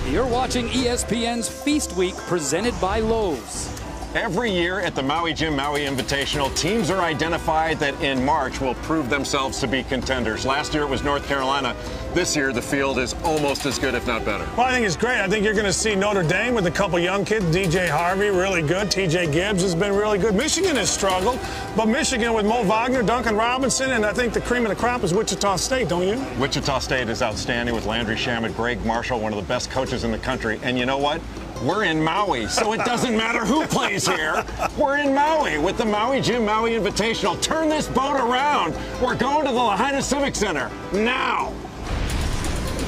You're watching ESPN's Feast Week presented by Lowe's. Every year at the Maui Jim Maui Invitational, teams are identified that in March will prove themselves to be contenders. Last year it was North Carolina. This year the field is almost as good, if not better. Well, I think it's great. I think you're going to see Notre Dame with a couple young kids. DJ Harvey, really good. TJ Gibbs has been really good. Michigan has struggled, but Michigan with Mo Wagner, Duncan Robinson, and I think the cream of the crop is Wichita State, don't you? Wichita State is outstanding with Landry Shamet, Greg Marshall, one of the best coaches in the country. And you know what? We're in Maui, so it doesn't matter who plays here. We're in Maui with the Maui Jim Maui Invitational. Turn this boat around. We're going to the Lahaina Civic Center now.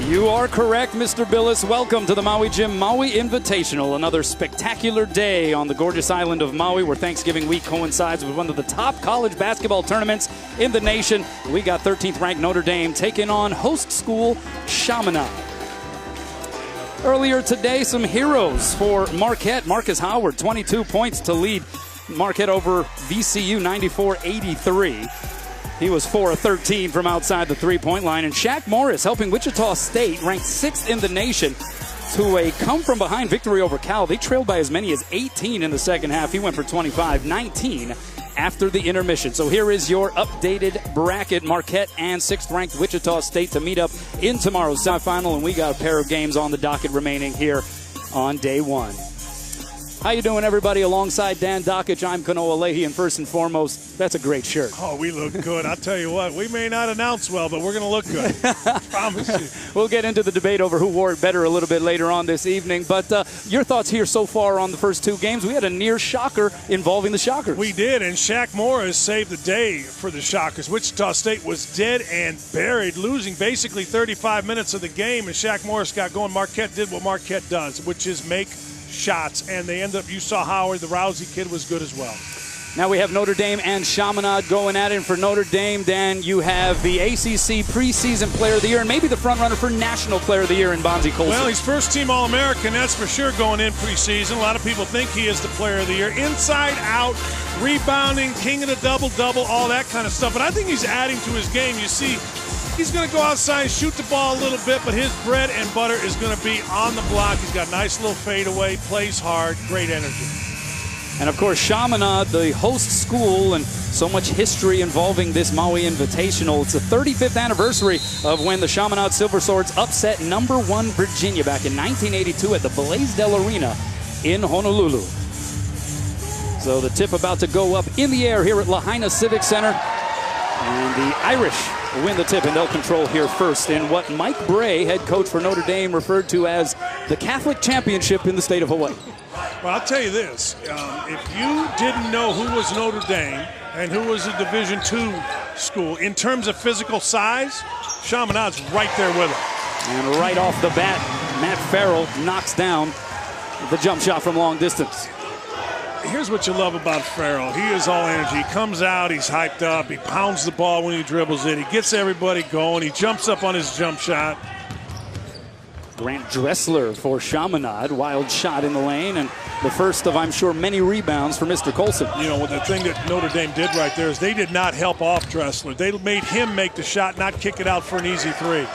You are correct, Mr. Billis. Welcome to the Maui Jim Maui Invitational. Another spectacular day on the gorgeous island of Maui, where Thanksgiving week coincides with one of the top college basketball tournaments in the nation. We got 13th ranked Notre Dame taking on host school Chaminade. Earlier today, some heroes for Marquette. Marcus Howard, 22 points to lead Marquette over VCU, 94-83. He was 4 of 13 from outside the three-point line. And Shaq Morris helping Wichita State, ranked 6th in the nation, to a come-from-behind victory over Cal. They trailed by as many as 18 in the second half. He went for 25, 19 after the intermission. So here is your updated bracket. Marquette and 6th-ranked Wichita State to meet up in tomorrow's semifinal, and we got a pair of games on the docket remaining here on day one. How you doing, everybody? Alongside Dan Dockich, I'm Kanoa Leahy, and first and foremost, that's a great shirt. Oh, we look good. I'll tell you what, we may not announce well, but we're going to look good. Promise you. We'll get into the debate over who wore it better a little bit later on this evening, but your thoughts here so far on the first two games. We had a near shocker involving the Shockers. We did, and Shaq Morris saved the day for the Shockers. Wichita State was dead and buried, losing basically 35 minutes of the game, and Shaq Morris got going. Marquette did what Marquette does, which is make shots, and they ended up, you saw Howard, the Rousey kid, was good as well. Now we have Notre Dame and Chaminade going at it. And for Notre Dame, Dan, you have the ACC preseason player of the year and maybe the front runner for national player of the year in Bonzie Colson. Well, he's first-team All-American, that's for sure, going in preseason. A lot of people think he is the player of the year. Inside, out, rebounding, king of the double-double, all that kind of stuff. But I think he's adding to his game. You see, he's going to go outside and shoot the ball a little bit, but his bread and butter is going to be on the block. He's got a nice little fadeaway, plays hard, great energy. And, of course, Chaminade, the host school, and so much history involving this Maui Invitational. It's the 35th anniversary of when the Chaminade Silver Swords upset #1 Virginia back in 1982 at the Blaisdell Arena in Honolulu. So the tip about to go up in the air here at Lahaina Civic Center. And the Irish win the tip, and they'll control here first in what Mike Bray, head coach for Notre Dame, referred to as the Catholic Championship in the state of Hawaii. Well, I'll tell you this. If you didn't know who was Notre Dame and who was a Division II school, in terms of physical size, Chaminade's right there with them. And right off the bat, Matt Farrell knocks down the jump shot from long distance. Here's what you love about Farrell. He is all energy. He comes out, he's hyped up, he pounds the ball when he dribbles it, he gets everybody going, he jumps up on his jump shot. Grant Dressler for Chaminade, wild shot in the lane, and the first of, I'm sure, many rebounds for Mr. Colson. You know, the thing that Notre Dame did right there is they did not help off Dressler. They made him make the shot, not kick it out for an easy three.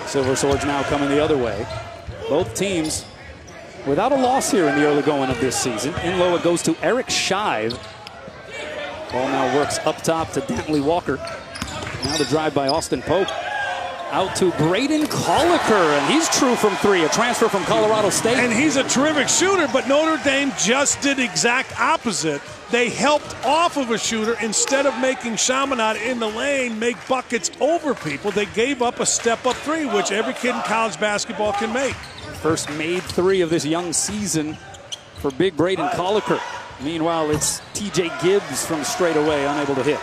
Silver Swords now coming the other way. Both teams without a loss here in the early going of this season. In low, it goes to Eric Shive. Ball now works up top to Dantley Walker. Now the drive by Austin Pope. Out to Braden Colliker, and he's true from three, a transfer from Colorado State. And he's a terrific shooter, but Notre Dame just did exact opposite. They helped off of a shooter instead of making Chaminade in the lane make buckets over people. They gave up a step-up three, which every kid in college basketball can make. First made three of this young season for big Braden Colliker. Meanwhile, it's TJ Gibbs from straight away, unable to hit.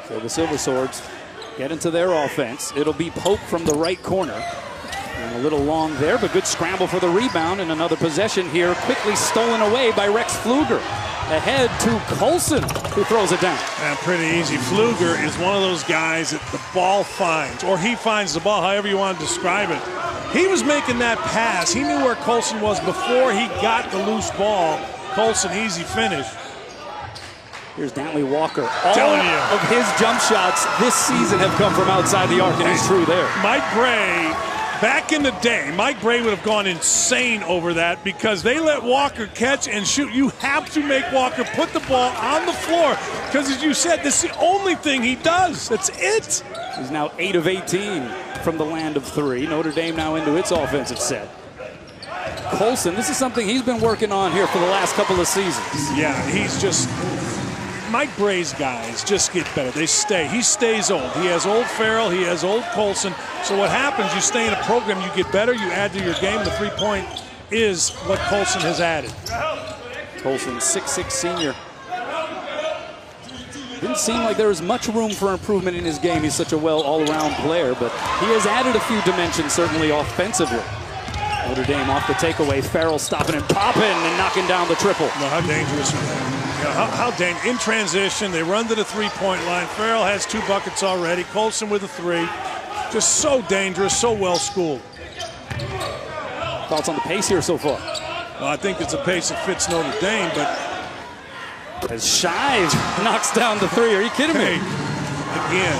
So the Silver Swords get into their offense. It'll be Pope from the right corner. And a little long there, but good scramble for the rebound. And another possession here, quickly stolen away by Rex Pfluger. Ahead to Colson, who throws it down. And pretty easy. Pfluger is one of those guys that the ball finds, or he finds the ball, however you want to describe it. He was making that pass. He knew where Colson was before he got the loose ball. Colson, easy finish. Here's Dantley Walker. All of his jump shots this season have come from outside the arc, and he's true there. Mike Brey, back in the day, Mike Brey would have gone insane over that because they let Walker catch and shoot. You have to make Walker put the ball on the floor because, as you said, this is the only thing he does. That's it. He's now 8 of 18 from the land of 3. Notre Dame now into its offensive set. Colson, this is something he's been working on here for the last couple of seasons. Yeah, he's just... Mike Brey's guys just get better. They stay. He stays old. He has old Farrell. He has old Colson. So what happens, you stay in a program, you get better, you add to your game. The three-point is what Colson has added. Colson, 6'6" senior. Didn't seem like there was much room for improvement in his game. He's such a well all-around player, but he has added a few dimensions, certainly offensively. Notre Dame off the takeaway. Farrell stopping and popping and knocking down the triple. No, how dangerous. How dangerous. In transition, they run to the three-point line. Farrell has 2 buckets already. Colson with a 3. Just so dangerous, so well-schooled. Thoughts on the pace here so far? Well, I think it's a pace that fits Notre Dame, but... As Shive knocks down the 3. Are you kidding me? Again,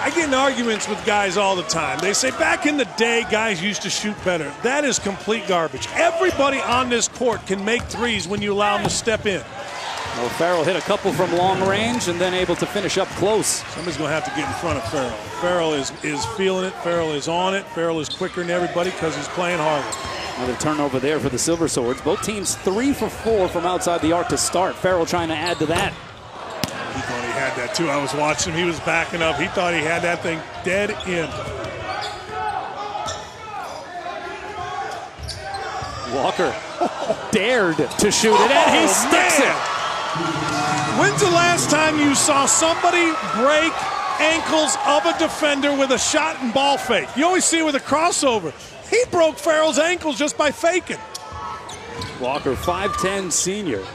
I get in arguments with guys all the time. They say back in the day, guys used to shoot better. That is complete garbage. Everybody on this court can make threes when you allow them to step in. Well, Farrell hit a couple from long range and then able to finish up close. Somebody's going to have to get in front of Farrell. Farrell is feeling it. Farrell is on it. Farrell is quicker than everybody because he's playing harder. Another turnover there for the Silver Swords. Both teams 3 for 4 from outside the arc to start. Farrell trying to add to that. He thought he had that too. I was watching him. He was backing up. He thought he had that thing dead in. Walker dared to shoot it, and he sticks it. When's the last time you saw somebody break ankles of a defender with a shot and ball fake? You always see it with a crossover. He broke Farrell's ankles just by faking. Walker, 5'10" senior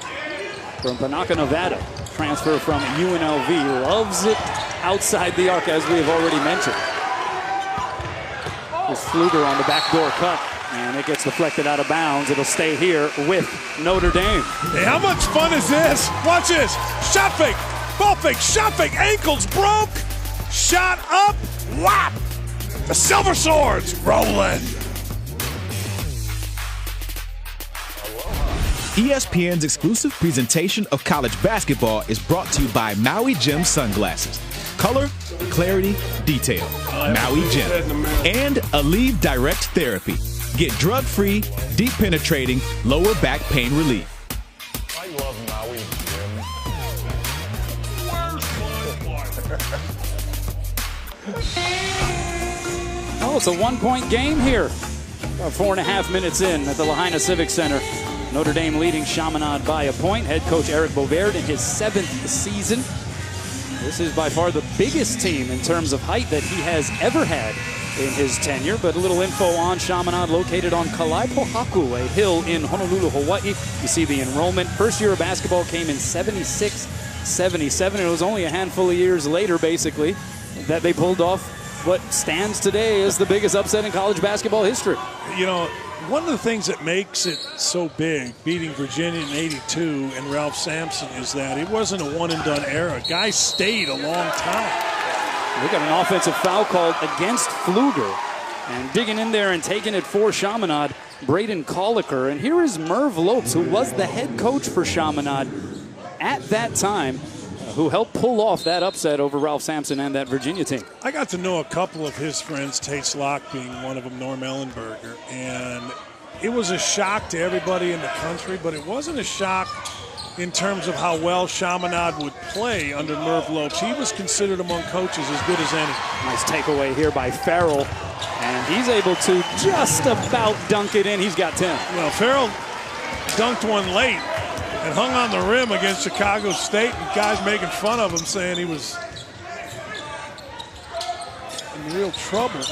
from Panaca, Nevada. Transfer from UNLV. Loves it outside the arc, as we have already mentioned. There's Pfluger on the backdoor cut, and it gets deflected out of bounds. It'll stay here with Notre Dame. Hey, how much fun is this? Watch this. Shot fake, ball fake, shot fake. Ankles broke. Shot up. Whap. The Silver Swords rolling. ESPN's exclusive presentation of college basketball is brought to you by Maui Jim Sunglasses. Color, clarity, detail. Maui Jim. And Aleve Direct Therapy. Get drug-free, deep penetrating, lower back pain relief. I love Maui Jim. Oh, it's a 1-point game here. About 4.5 minutes in at the Lahaina Civic Center. Notre Dame leading Chaminade by a point. Head coach Eric Bovaird in his 7th season. This is by far the biggest team in terms of height that he has ever had in his tenure. But a little info on Chaminade, located on Kalaipohaku, a hill in Honolulu, Hawaii. You see the enrollment. First year of basketball came in 76, 77. It was only a handful of years later, basically, that they pulled off what stands today as the biggest upset in college basketball history. You know, one of the things that makes it so big, beating Virginia in '82 and Ralph Sampson, is that it wasn't a one-and-done era. Guys stayed a long time. We got an offensive foul called against Pfluger. And digging in there and taking it for Chaminade, Braden Colliker. And here is Merv Lopes, who was the head coach for Chaminade at that time, who helped pull off that upset over Ralph Sampson and that Virginia team. I got to know a couple of his friends, Tate Slock being one of them, Norm Ellenberger, and it was a shock to everybody in the country, but it wasn't a shock in terms of how well Chaminade would play under Merv Lopes. He was considered among coaches as good as any. Nice takeaway here by Farrell, and he's able to just about dunk it in. He's got 10. Well, Farrell dunked one late and hung on the rim against Chicago State, and guys making fun of him, saying he was in real trouble.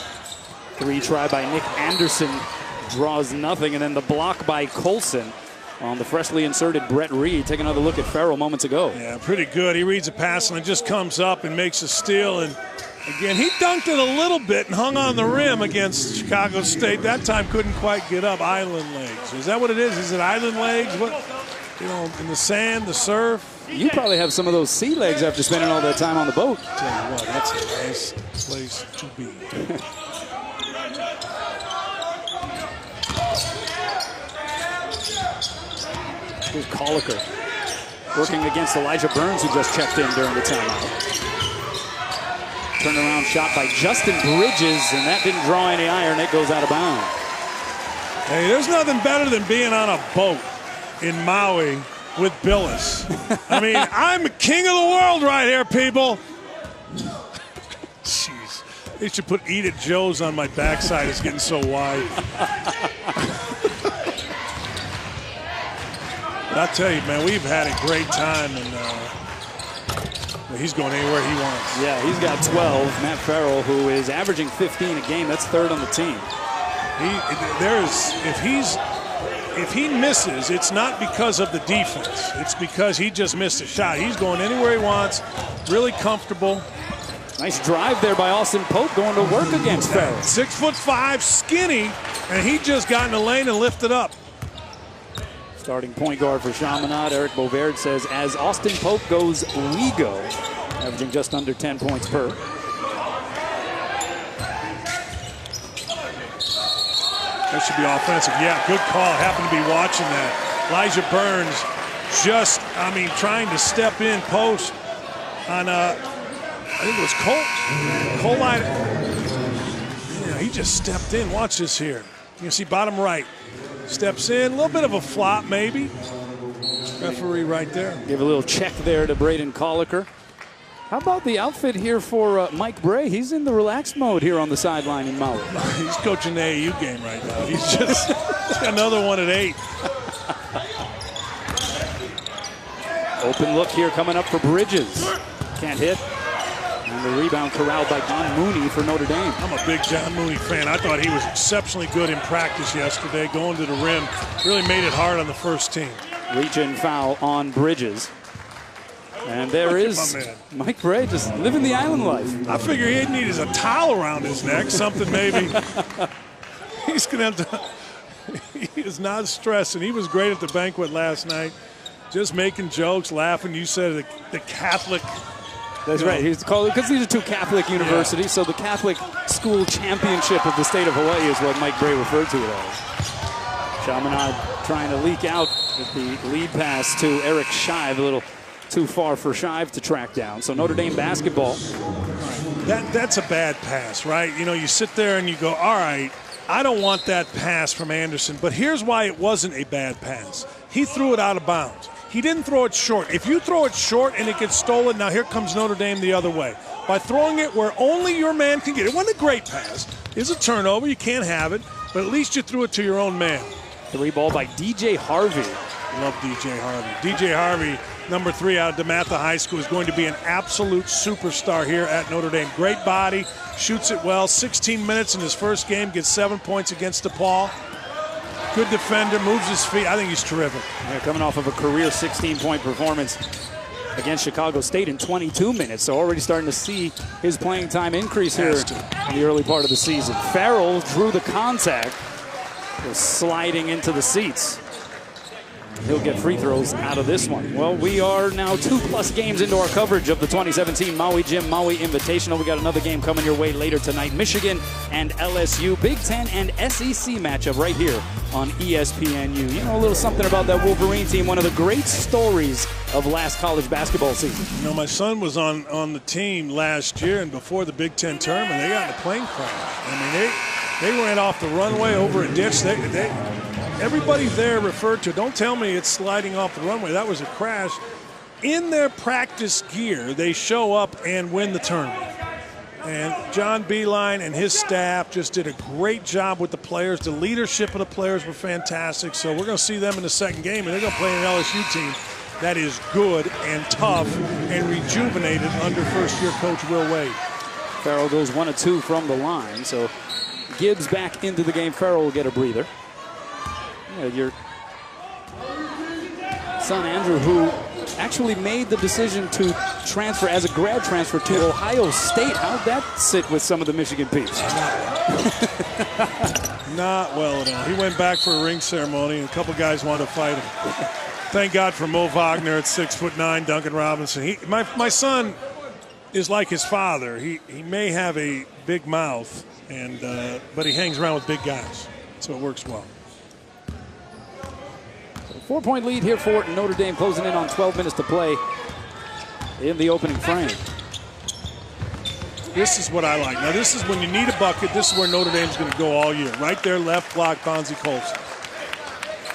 3 try by Nick Anderson draws nothing, and then the block by Colson on the freshly inserted Brett Reed. Take another look at Farrell moments ago. Yeah, pretty good. He reads a pass and it just comes up and makes a steal. And again, he dunked it a little bit and hung on the rim against Chicago State. That time couldn't quite get up. Island legs. Is that what it is? Is it island legs? What? You know, in the sand, the surf. You probably have some of those sea legs after spending all that time on the boat. Tell you what, that's a nice place to be. Here's Colliker working against Elijah Burns, who just checked in during the timeout. Turnaround shot by Justin Bridges, and that didn't draw any iron. It goes out of bounds. Hey, there's nothing better than being on a boat in Maui with Billis. I mean, I'm king of the world right here, people. Jeez. They should put Eat It Joe's on my backside. It's getting so wide. I'll tell you, man, we've had a great time, and he's going anywhere he wants. Yeah, he's got 12. Matt Farrell, who is averaging 15 a game, that's third on the team. If he misses, it's not because of the defense. It's because he just missed a shot. He's going anywhere he wants, really comfortable. Nice drive there by Austin Pope going to work against Farrell. 6'5", skinny, and he just got in the lane and lifted up. Starting point guard for Chaminade, Eric Bovaird says, as Austin Pope goes, we go. Averaging just under 10 points per. That should be offensive. Yeah, good call. Happened to be watching that. Elijah Burns just, trying to step in post on, I think it was Cole. Yeah, he just stepped in. Watch this here. You can see bottom right. Steps in, a little bit of a flop maybe. Referee right there. Give a little check there to Braden Colliker. How about the outfit here for Mike Bray? He's in the relaxed mode here on the sideline in Maui. He's coaching the AAU game right now. He's just got another one at 8. Open look here coming up for Bridges. Can't hit. And the rebound corralled by John Mooney for Notre Dame. I'm a big John Mooney fan. I thought he was exceptionally good in practice yesterday, going to the rim. Really made it hard on the first team. Reach and foul on Bridges. And there is Mike Bray just living the island life. I figure he'd need a towel around his neck, something maybe. He's going to have to. He is not stressing. He was great at the banquet last night, just making jokes, laughing. You said the Catholic. That's right. He's called because these are two Catholic universities, so the Catholic School Championship of the state of Hawaii is what Mike Bray referred to it as. Chaminade trying to leak out with the lead pass to Eric Shive, a little too far for Shive to track down. So Notre Dame basketball. That's a bad pass, right? You know, you sit there and you go, all right, I don't want that pass from Anderson, but here's why it wasn't a bad pass. He threw it out of bounds. He didn't throw it short. If you throw it short and it gets stolen, now here comes Notre Dame the other way. By throwing it where only your man can get it. It wasn't a great pass. It's a turnover. You can't have it. But at least you threw it to your own man. Three ball by DJ Harvey. Love DJ Harvey. DJ Harvey, number 3 out of DeMatha High School, is going to be an absolute superstar here at Notre Dame. Great body, shoots it well. 16 minutes in his first game, gets 7 points against DePaul. Good defender, moves his feet. I think he's terrific. Yeah, coming off of a career 16-point performance against Chicago State in 22 minutes. So already starting to see his playing time increase here in the early part of the season. Farrell drew the contact, was sliding into the seats. He'll get free throws out of this one. Well, we are now 2+ games into our coverage of the 2017 Maui Jim Maui Invitational. We got another game coming your way later tonight. Michigan and LSU, Big Ten and SEC matchup right here on ESPNU. You know a little something about that Wolverine team, one of the great stories of last college basketball season. You know, my son was on the team last year, and before the Big Ten tournament, they got in a plane crash. I mean, they ran off the runway over a ditch. Everybody there referred to, don't tell me it's sliding off the runway. That was a crash. In their practice gear, they show up and win the tournament. And John Beilein and his staff just did a great job with the players. The leadership of the players were fantastic. So we're going to see them in the second game, and they're going to play an LSU team that is good and tough and rejuvenated under first-year coach Will Wade. Farrell goes 1 of 2 from the line. So Gibbs back into the game. Farrell will get a breather. Yeah, your son Andrew, who actually made the decision to transfer as a grad transfer to Ohio State. How'd that sit with some of the Michigan peeps? Not well at all. He went back for a ring ceremony, and a couple guys wanted to fight him. Thank God for Mo Wagner at 6'9", Duncan Robinson. My son is like his father. He may have a big mouth, but he hangs around with big guys, so it works well. 4-point lead here for Notre Dame, closing in on 12 minutes to play in the opening frame. This is what I like. Now, this is when you need a bucket. This is where Notre Dame's going to go all year. Right there, left block, Bonzie Colson.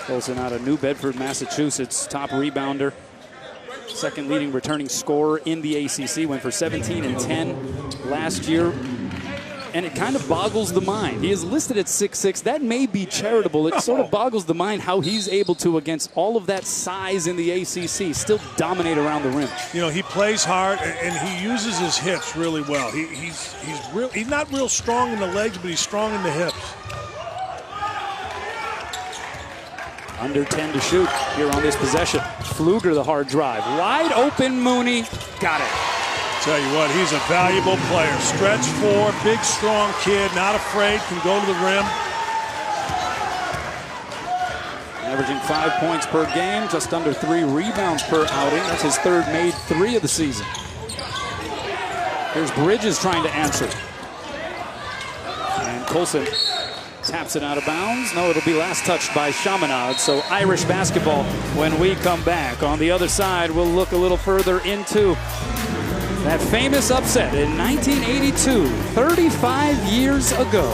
Colson out of New Bedford, Massachusetts, top rebounder. Second leading returning scorer in the ACC. Went for 17 and 10 last year. And it kind of boggles the mind. He is listed at 6'6". That may be charitable. It sort of boggles the mind how he's able to, against all of that size in the ACC, still dominate around the rim. You know, he plays hard, and he uses his hips really well. He's not real strong in the legs, but he's strong in the hips. Under 10 to shoot here on this possession. Pfluger, the hard drive. Wide open, Mooney. Got it. Tell you what, he's a valuable player. Stretch four, big, strong kid, not afraid, can go to the rim. Averaging 5 points per game, just under 3 rebounds per outing. That's his third made 3 of the season. Here's Bridges trying to answer. And Colson taps it out of bounds. No, it'll be last touched by Chaminade. So Irish basketball when we come back. On the other side, we'll look a little further into that famous upset in 1982, 35 years ago.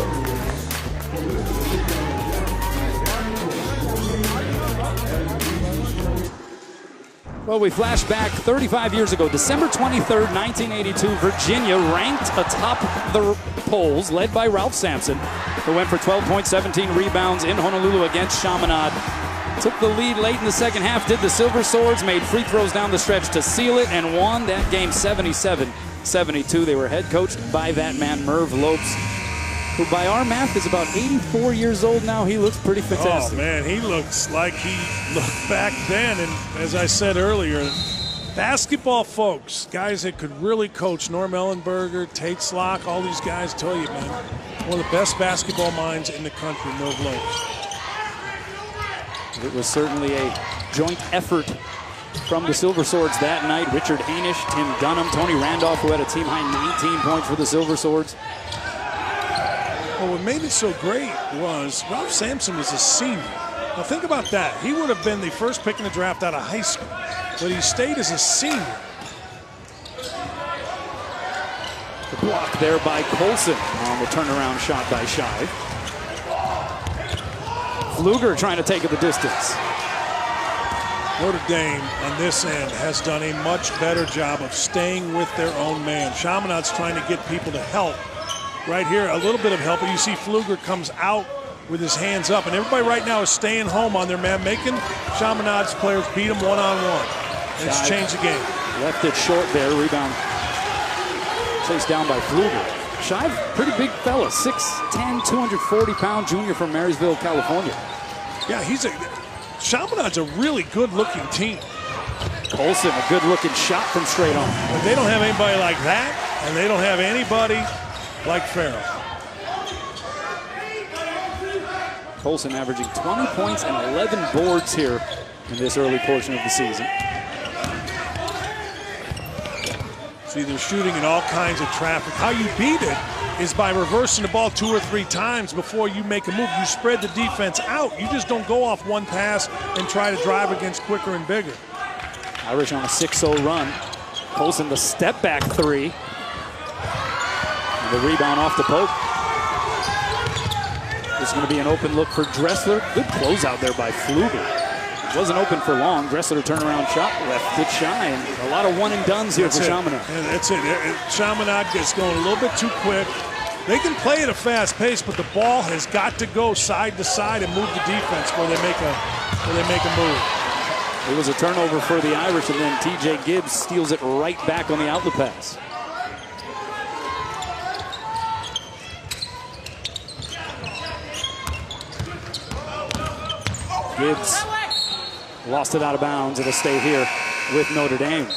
Well, we flash back 35 years ago, December 23rd, 1982. Virginia ranked atop the polls, led by Ralph Sampson, who went for 12 points, 17 rebounds in Honolulu against Chaminade. Took the lead late in the second half, did the Silver Swords, made free throws down the stretch to seal it, and won that game 77-72. They were head coached by that man, Merv Lopes, who by our math is about 84 years old now. He looks pretty fantastic. Oh, man, he looks like he looked back then. And as I said earlier, basketball folks, guys that could really coach, Norm Ellenberger, Tate Slock, all these guys, tell you, man, one of the best basketball minds in the country, Merv Lopes. It was certainly a joint effort from the Silver Swords that night. Richard Hainish, Tim Dunham, Tony Randolph, who had a team-high 19 points for the Silver Swords. Well, what made it so great was Ralph Sampson was a senior. Now think about that. He would have been the first pick in the draft out of high school, but he stayed as a senior. The block there by Colson on the turnaround shot by Shive. Pfluger trying to take it the distance. Notre Dame on this end has done a much better job of staying with their own man. Chaminade's trying to get people to help. Right here, a little bit of help. You see Pfluger comes out with his hands up, and everybody right now is staying home on their man, making Chaminade's players beat him one-on-one. And it's changed the game. Left it short there, rebound. Chased down by Pfluger. Shive, pretty big fella, 6'10", 240-pound junior from Marysville, California. Yeah, Chaminade's a really good-looking team. Colson, a good-looking shot from straight on. But they don't have anybody like that, and they don't have anybody like Farrell. Colson averaging 20 points and 11 boards here in this early portion of the season. See, they're shooting in all kinds of traffic. How you beat it is by reversing the ball 2 or 3 times before you make a move. You spread the defense out. You just don't go off one pass and try to drive against quicker and bigger. Irish on a 6-0 run. Colson the step back 3. And the rebound off the poke. This is going to be an open look for Dressler. Good closeout there by Pfluger. Wasn't open for long. Dressler turnaround shot, left it shy, and a lot of one-and-dones here for Chaminade. And that's it. Chaminade gets going a little bit too quick. They can play at a fast pace, but the ball has got to go side to side and move the defense where they make a move. It was a turnover for the Irish, and then T.J. Gibbs steals it right back on the outlet pass. Gibbs lost it out of bounds. It'll stay here with Notre Dame.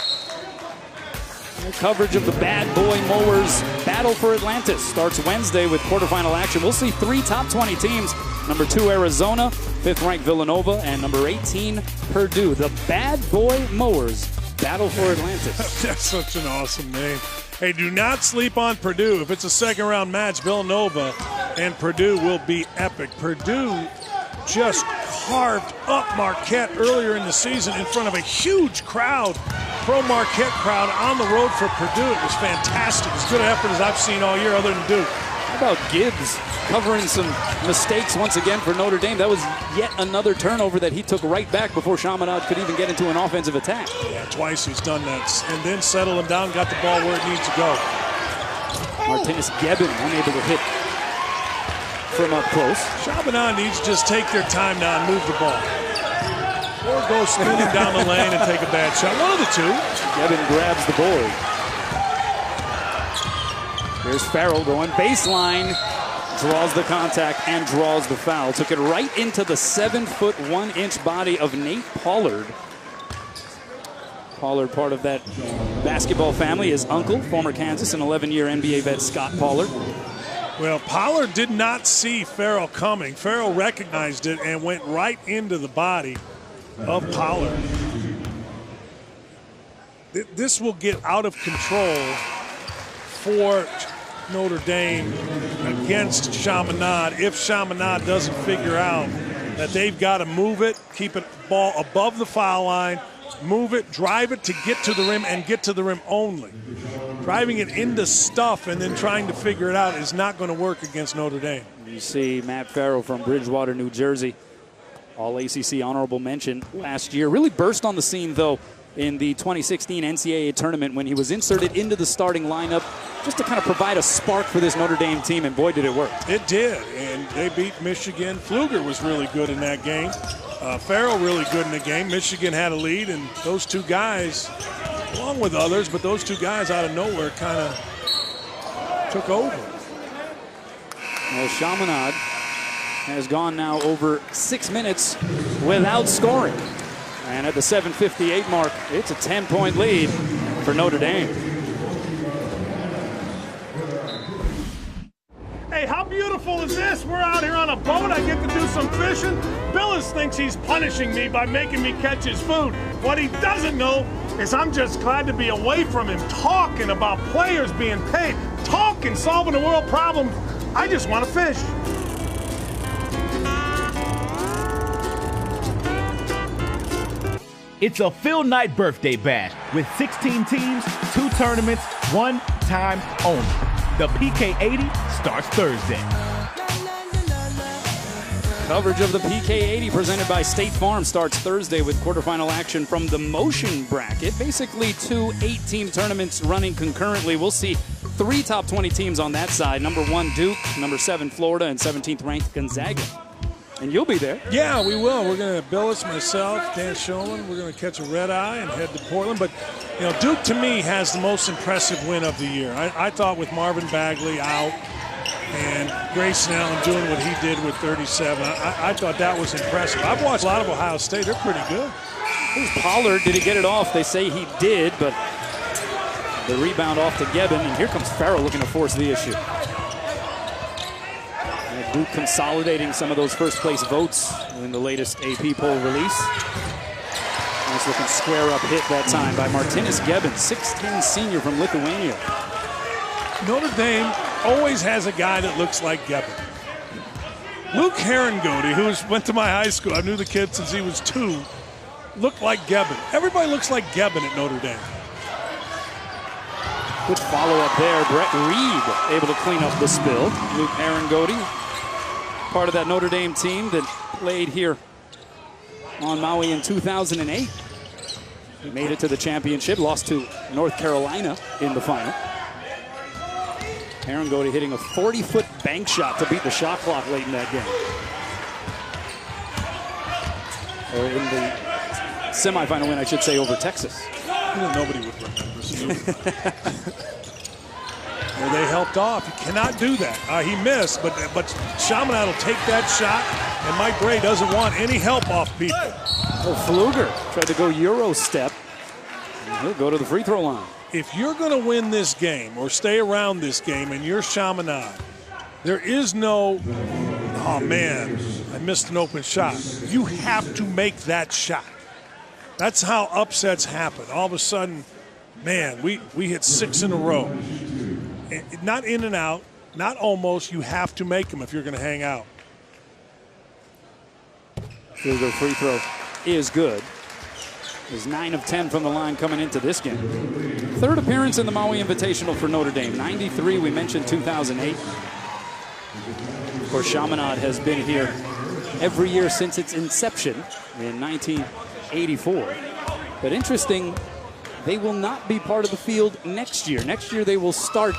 Coverage of the Bad Boy Mowers Battle for Atlantis starts Wednesday with quarterfinal action. We'll see 3 top 20 teams. Number 2, Arizona, 5th ranked Villanova, and number 18, Purdue. The Bad Boy Mowers Battle for Atlantis. That's such an awesome name. Hey, do not sleep on Purdue. If it's a second-round match, Villanova and Purdue will be epic. Purdue just carved up Marquette earlier in the season in front of a huge crowd, pro-Marquette crowd on the road for Purdue. It was fantastic. As good an effort as I've seen all year other than Duke. How about Gibbs covering some mistakes once again for Notre Dame? That was yet another turnover that he took right back before Chaminade could even get into an offensive attack. Yeah, twice he's done that. And then settled him down, got the ball where it needs to go. Martinez Gebbin unable to hit from up close. Chaminade needs to just take their time now and move the ball. Or go spinning down the lane and take a bad shot. One of the two. Gebbin grabs the board. Here's Farrell going baseline, draws the contact and draws the foul. Took it right into the 7-foot 1-inch body of Nate Pollard. Pollard, part of that basketball family. His uncle, former Kansas and 11-year NBA vet Scott Pollard. Well, Pollard did not see Farrell coming. Farrell recognized it and went right into the body of Pollard. This will get out of control for Notre Dame against Chaminade if Chaminade doesn't figure out that they've got to move it, keep it ball above the foul line, move it, drive it to get to the rim and get to the rim only. Driving it into stuff and then trying to figure it out is not going to work against Notre Dame. You see Matt Farrell from Bridgewater, New Jersey, all ACC honorable mention last year. Really burst on the scene, though, in the 2016 NCAA tournament when he was inserted into the starting lineup just to kind of provide a spark for this Notre Dame team, and boy, did it work. It did, and they beat Michigan. Pfluger was really good in that game. Farrell really good in the game. Michigan had a lead, and those two guys, along with others, but those two guys out of nowhere kind of took over. Well, Chaminade has gone now over 6 minutes without scoring. And at the 7:58 mark, it's a 10-point lead for Notre Dame. Hey, how beautiful is this? We're out here on a boat. I get to do some fishing. Billis thinks he's punishing me by making me catch his food. What he doesn't know is I'm just glad to be away from him, talking about players being paid, talking, solving a world problem. I just want to fish. It's a Phil Knight birthday bash with 16 teams, 2 tournaments, 1 time only. The PK80 starts Thursday. Coverage of the PK80 presented by State Farm starts Thursday with quarterfinal action from the Motion Bracket. Basically 2 8-team tournaments running concurrently. We'll see 3 top 20 teams on that side. Number 1 Duke, number 7 Florida, and 17th ranked Gonzaga. And you'll be there. Yeah, we will. We're going to, Billis, myself, Dan Shulman, we're going to catch a red eye and head to Portland. But, you know, Duke, to me, has the most impressive win of the year. I thought with Marvin Bagley out and Grayson Allen doing what he did with 37, I thought that was impressive. I've watched a lot of Ohio State. They're pretty good. Here's Pollard. Did he get it off? They say he did, but the rebound off to Gebbin. And here comes Farrell looking to force the issue. Duke consolidating some of those first-place votes in the latest AP poll release. Nice looking square-up hit that time by Martinez Gebbin, 6'10" senior from Lithuania. Notre Dame always has a guy that looks like Gebbin. Luke Herringody, who went to my high school, I knew the kid since he was 2, looked like Gebbin. Everybody looks like Gebbin at Notre Dame. Good follow-up there. Brett Reed able to clean up the spill. Luke Herringody, part of that Notre Dame team that played here on Maui in 2008. Made it to the championship, lost to North Carolina in the final. Herringody hitting a 40-foot bank shot to beat the shot clock late in that game. Or in the semifinal win, I should say, over Texas. Nobody would remember. Well, they helped off. You cannot do that. He missed, but Chaminade will take that shot, and Mike Gray doesn't want any help off people. Well, Pfluger tried to go Euro step. He'll go to the free throw line. if you're going to win this game or stay around this game and you're Chaminade, there is no, oh man, I missed an open shot. You have to make that shot. That's how upsets happen. All of a sudden, man, we hit 6 in a row. Not in and out, not almost. You have to make them if you're going to hang out. Field goal free throw is good. Is 9 of 10 from the line coming into this game. Third appearance in the Maui Invitational for Notre Dame. 93, we mentioned 2008. Of course, Chaminade has been here every year since its inception in 1984. But interesting, they will not be part of the field next year. Next year, they will start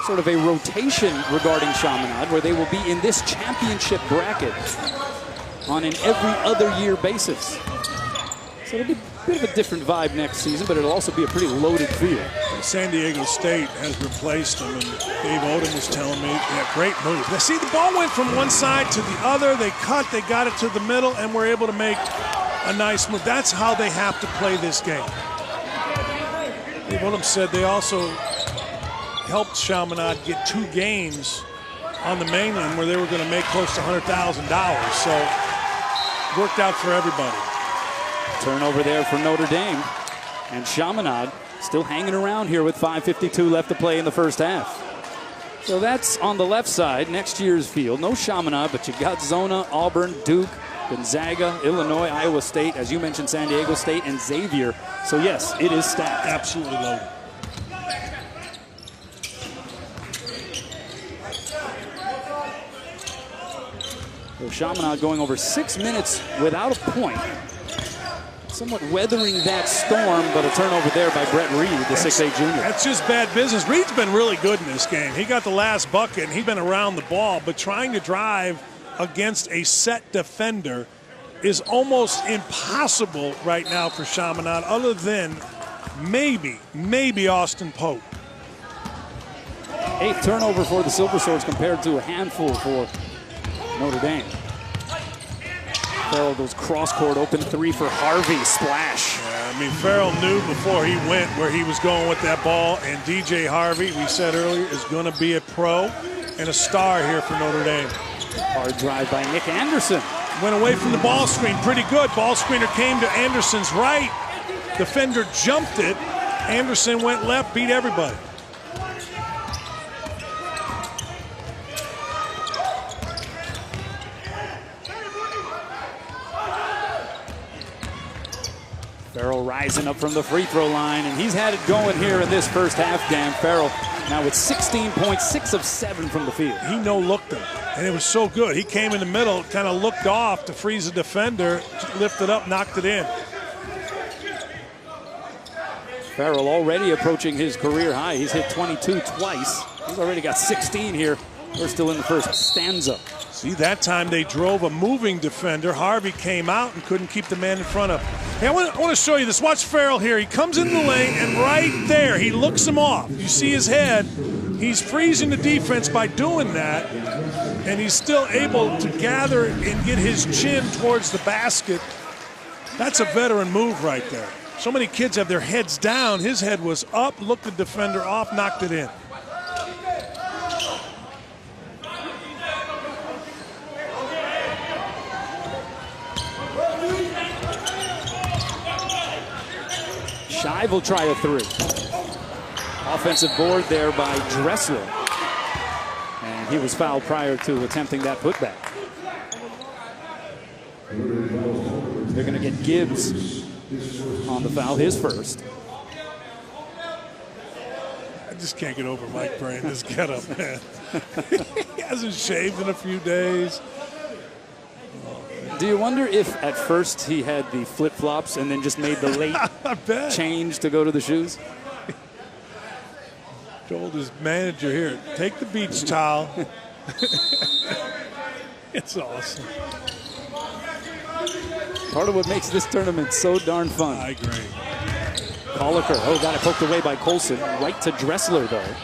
sort of a rotation regarding Chaminade, where they will be in this championship bracket on an every other year basis. So it'll be a bit of a different vibe next season, but it'll also be a pretty loaded field. San Diego State has replaced them, and Dave Odom was telling me, yeah, great move. Now, see, the ball went from one side to the other. They cut, they got it to the middle, and were able to make a nice move. That's how they have to play this game. Dave Odom said they also helped Chaminade get 2 games on the mainland where they were going to make close to $100,000. So it worked out for everybody. Turnover there for Notre Dame. And Chaminade still hanging around here with 5:52 left to play in the first half. So that's on the left side, next year's field. No Chaminade, but you got Zona, Auburn, Duke, Gonzaga, Illinois, Iowa State, as you mentioned, San Diego State, and Xavier. So yes, it is stacked. Absolutely loaded. So Chaminade going over 6 minutes without a point. Somewhat weathering that storm, but a turnover there by Brett Reed, the 6'8 junior. That's just bad business. Reed's been really good in this game. He got the last bucket, and he's been around the ball, but trying to drive against a set defender is almost impossible right now for Chaminade, other than maybe Austin Pope. 8th turnover for the Silver Swords compared to a handful for Notre Dame. Farrell goes cross-court, open 3 for Harvey, splash. Yeah, I mean, Farrell knew before he went where he was going with that ball, and DJ Harvey, we said earlier, is going to be a pro and a star here for Notre Dame. Hard drive by Nick Anderson. Went away from the ball screen, pretty good. Ball screener came to Anderson's right. Defender jumped it. Anderson went left, beat everybody. Farrell rising up from the free throw line, and he's had it going here in this first half, Dan Farrell. Now with 16 points, 6 of 7 from the field. He no-looked him, and it was so good. He came in the middle, kind of looked off to freeze the defender, lifted up, knocked it in. Farrell already approaching his career high. He's hit 22 twice. He's already got 16 here. We're still in the first stanza. See, that time they drove a moving defender. Harvey came out and couldn't keep the man in front of him. Hey, I want to show you this. Watch Farrell here. He comes in the lane, and right there, he looks him off. You see his head. He's freezing the defense by doing that, and he's still able to gather and get his chin towards the basket. That's a veteran move right there. So many kids have their heads down. His head was up, looked the defender off, knocked it in. Shive will try a 3. Offensive board there by Dressler. And he was fouled prior to attempting that putback. They're going to get Gibbs on the foul, his first. I just can't get over Mike Brain, this getup, man. He hasn't shaved in a few days. Do you wonder if at first he had the flip-flops and then just made the late change to go to the shoes? Told his manager here, take the beach towel. It's awesome. Part of what makes this tournament so darn fun. I agree. Colliker, got it poked away by Colson. Right to Dressler, though.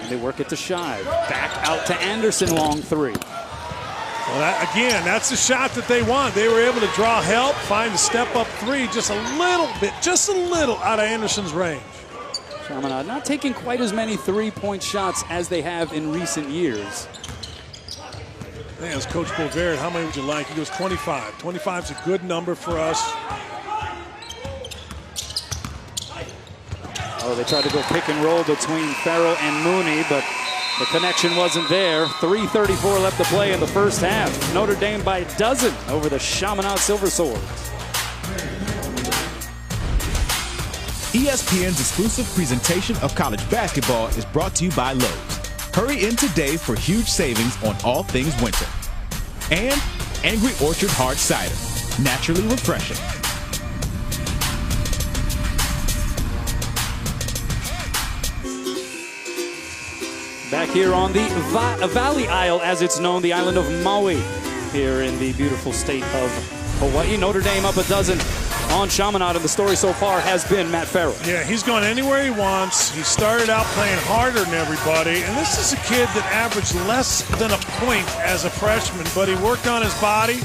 And they work it to Shive. Back out to Anderson, long 3. Well, again, that's the shot that they want. They were able to draw help, find a step-up three just a little out of Anderson's range. Chaminade not taking quite as many three-point shots as they have in recent years. I think as Coach Bovaert, how many would you like? He goes 25. 25 is a good number for us. Oh, they tried to go pick and roll between Farrell and Mooney, but the connection wasn't there. 3:34 left to play in the first half. Notre Dame by a dozen over the Chaminade Silver Swords. ESPN's exclusive presentation of college basketball is brought to you by Lowe's. Hurry in today for huge savings on all things winter. And Angry Orchard Hard Cider, naturally refreshing. Back here on the Valley Isle, as it's known, the island of Maui, here in the beautiful state of Hawaii. Notre Dame up a dozen on Chaminade, and the story so far has been Matt Farrell. Yeah, he's gone anywhere he wants. He started out playing harder than everybody, and this is a kid that averaged less than a point as a freshman, but he worked on his body,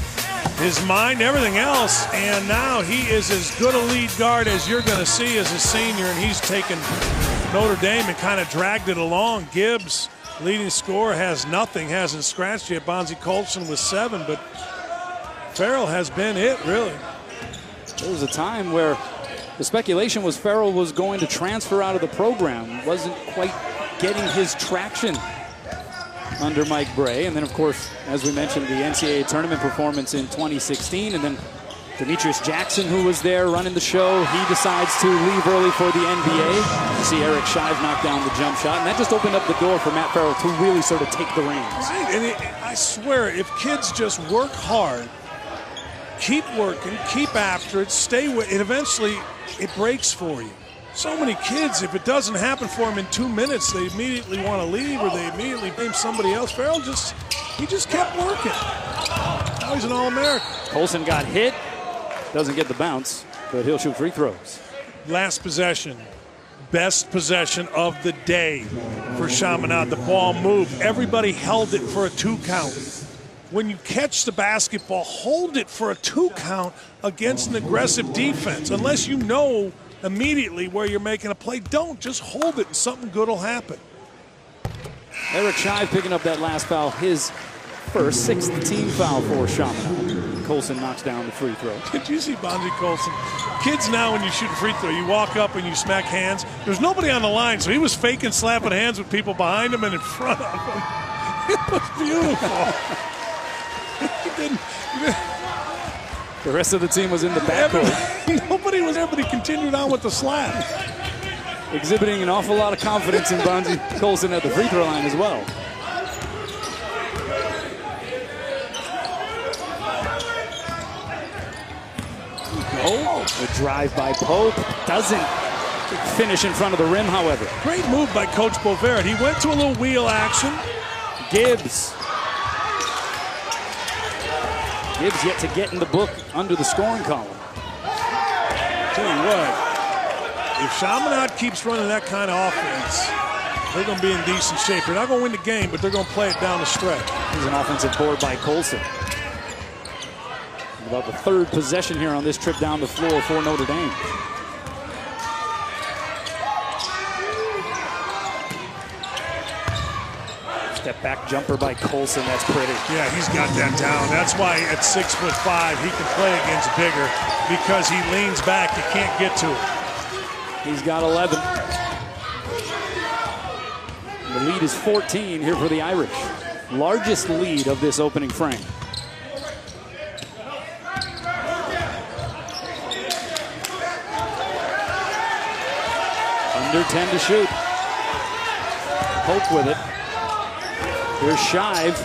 his mind, everything else, and now he is as good a lead guard as you're going to see as a senior, and he's taken Notre Dame and kind of dragged it along. Gibbs, leading scorer, has nothing, hasn't scratched yet. Bonzi Colson with 7, but Farrell has been it, really. There was a time where the speculation was Farrell was going to transfer out of the program. Wasn't quite getting his traction under Mike Bray. And then, of course, as we mentioned, the NCAA tournament performance in 2016. And then Demetrius Jackson, who was there running the show, he decides to leave early for the NBA. You see Eric Shive knock down the jump shot. And that just opened up the door for Matt Farrell to really sort of take the reins. Right. And I swear, if kids just work hard, keep working, keep after it, stay with it, eventually it breaks for you. So many kids, if it doesn't happen for them in 2 minutes, they immediately want to leave or they immediately blame somebody else. Farrell he just kept working. Now he's an All-American. Colson got hit, doesn't get the bounce, but he'll shoot free throws. Last possession, best possession of the day for Chaminade. The ball moved. Everybody held it for a 2 count. When you catch the basketball, hold it for a 2 count against an aggressive defense. Unless you know immediately where you're making a play, don't. Just hold it and something good will happen. Eric Shive picking up that last foul, his first 6th team foul for Chaminade. Colson knocks down the free throw. Did you see Bonzi Colson? Kids now, when you shoot a free throw, you walk up and you smack hands. There's nobody on the line, so he was faking slapping hands with people behind him and in front of him. It was beautiful. The rest of the team was in the backcourt. Nobody was there, but he continued on with the slap. Exhibiting an awful lot of confidence in Bonzi Colson at the free throw line as well. The drive by Pope doesn't finish in front of the rim, however. Great move by Coach Bovaert. He went to a little wheel action. Gibbs yet to get in the book under the scoring column. Tell you what, if Chaminade keeps running that kind of offense, they're going to be in decent shape. They're not going to win the game, but they're going to play it down the stretch. Here's an offensive board by Colson. About the 3rd possession here on this trip down the floor for Notre Dame. Step back jumper by Colson, that's pretty. Yeah, he's got that down. That's why at 6'5" he can play against bigger, because he leans back, you can't get to it. He's got 11. The lead is 14 here for the Irish. Largest lead of this opening frame. Under 10 to shoot. Pope with it. Here's Shive,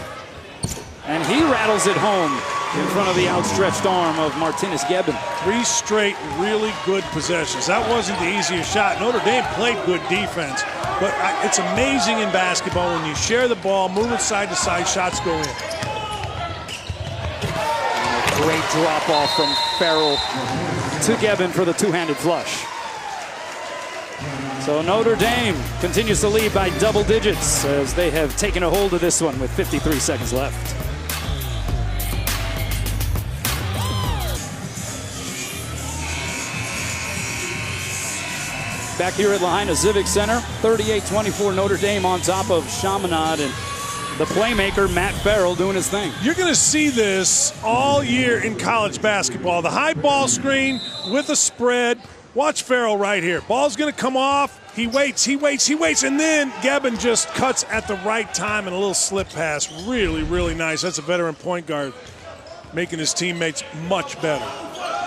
and he rattles it home in front of the outstretched arm of Martinez Gebbin. 3 straight really good possessions. That wasn't the easiest shot. Notre Dame played good defense, but it's amazing in basketball when you share the ball, move it side to side, shots go in. And a great drop off from Farrell to Gebbin for the 2-handed flush. So Notre Dame continues to lead by double digits as they have taken a hold of this one with 53 seconds left. back here at Lahaina Civic Center. 38-24 Notre Dame on top of Chaminade, and the playmaker, Matt Farrell, doing his thing. You're going to see this all year in college basketball. The high ball screen with a spread. Watch Farrell right here. Ball's going to come off. He waits, and then Gebben just cuts at the right time and a little slip pass. Really, really nice. That's a veteran point guard making his teammates much better.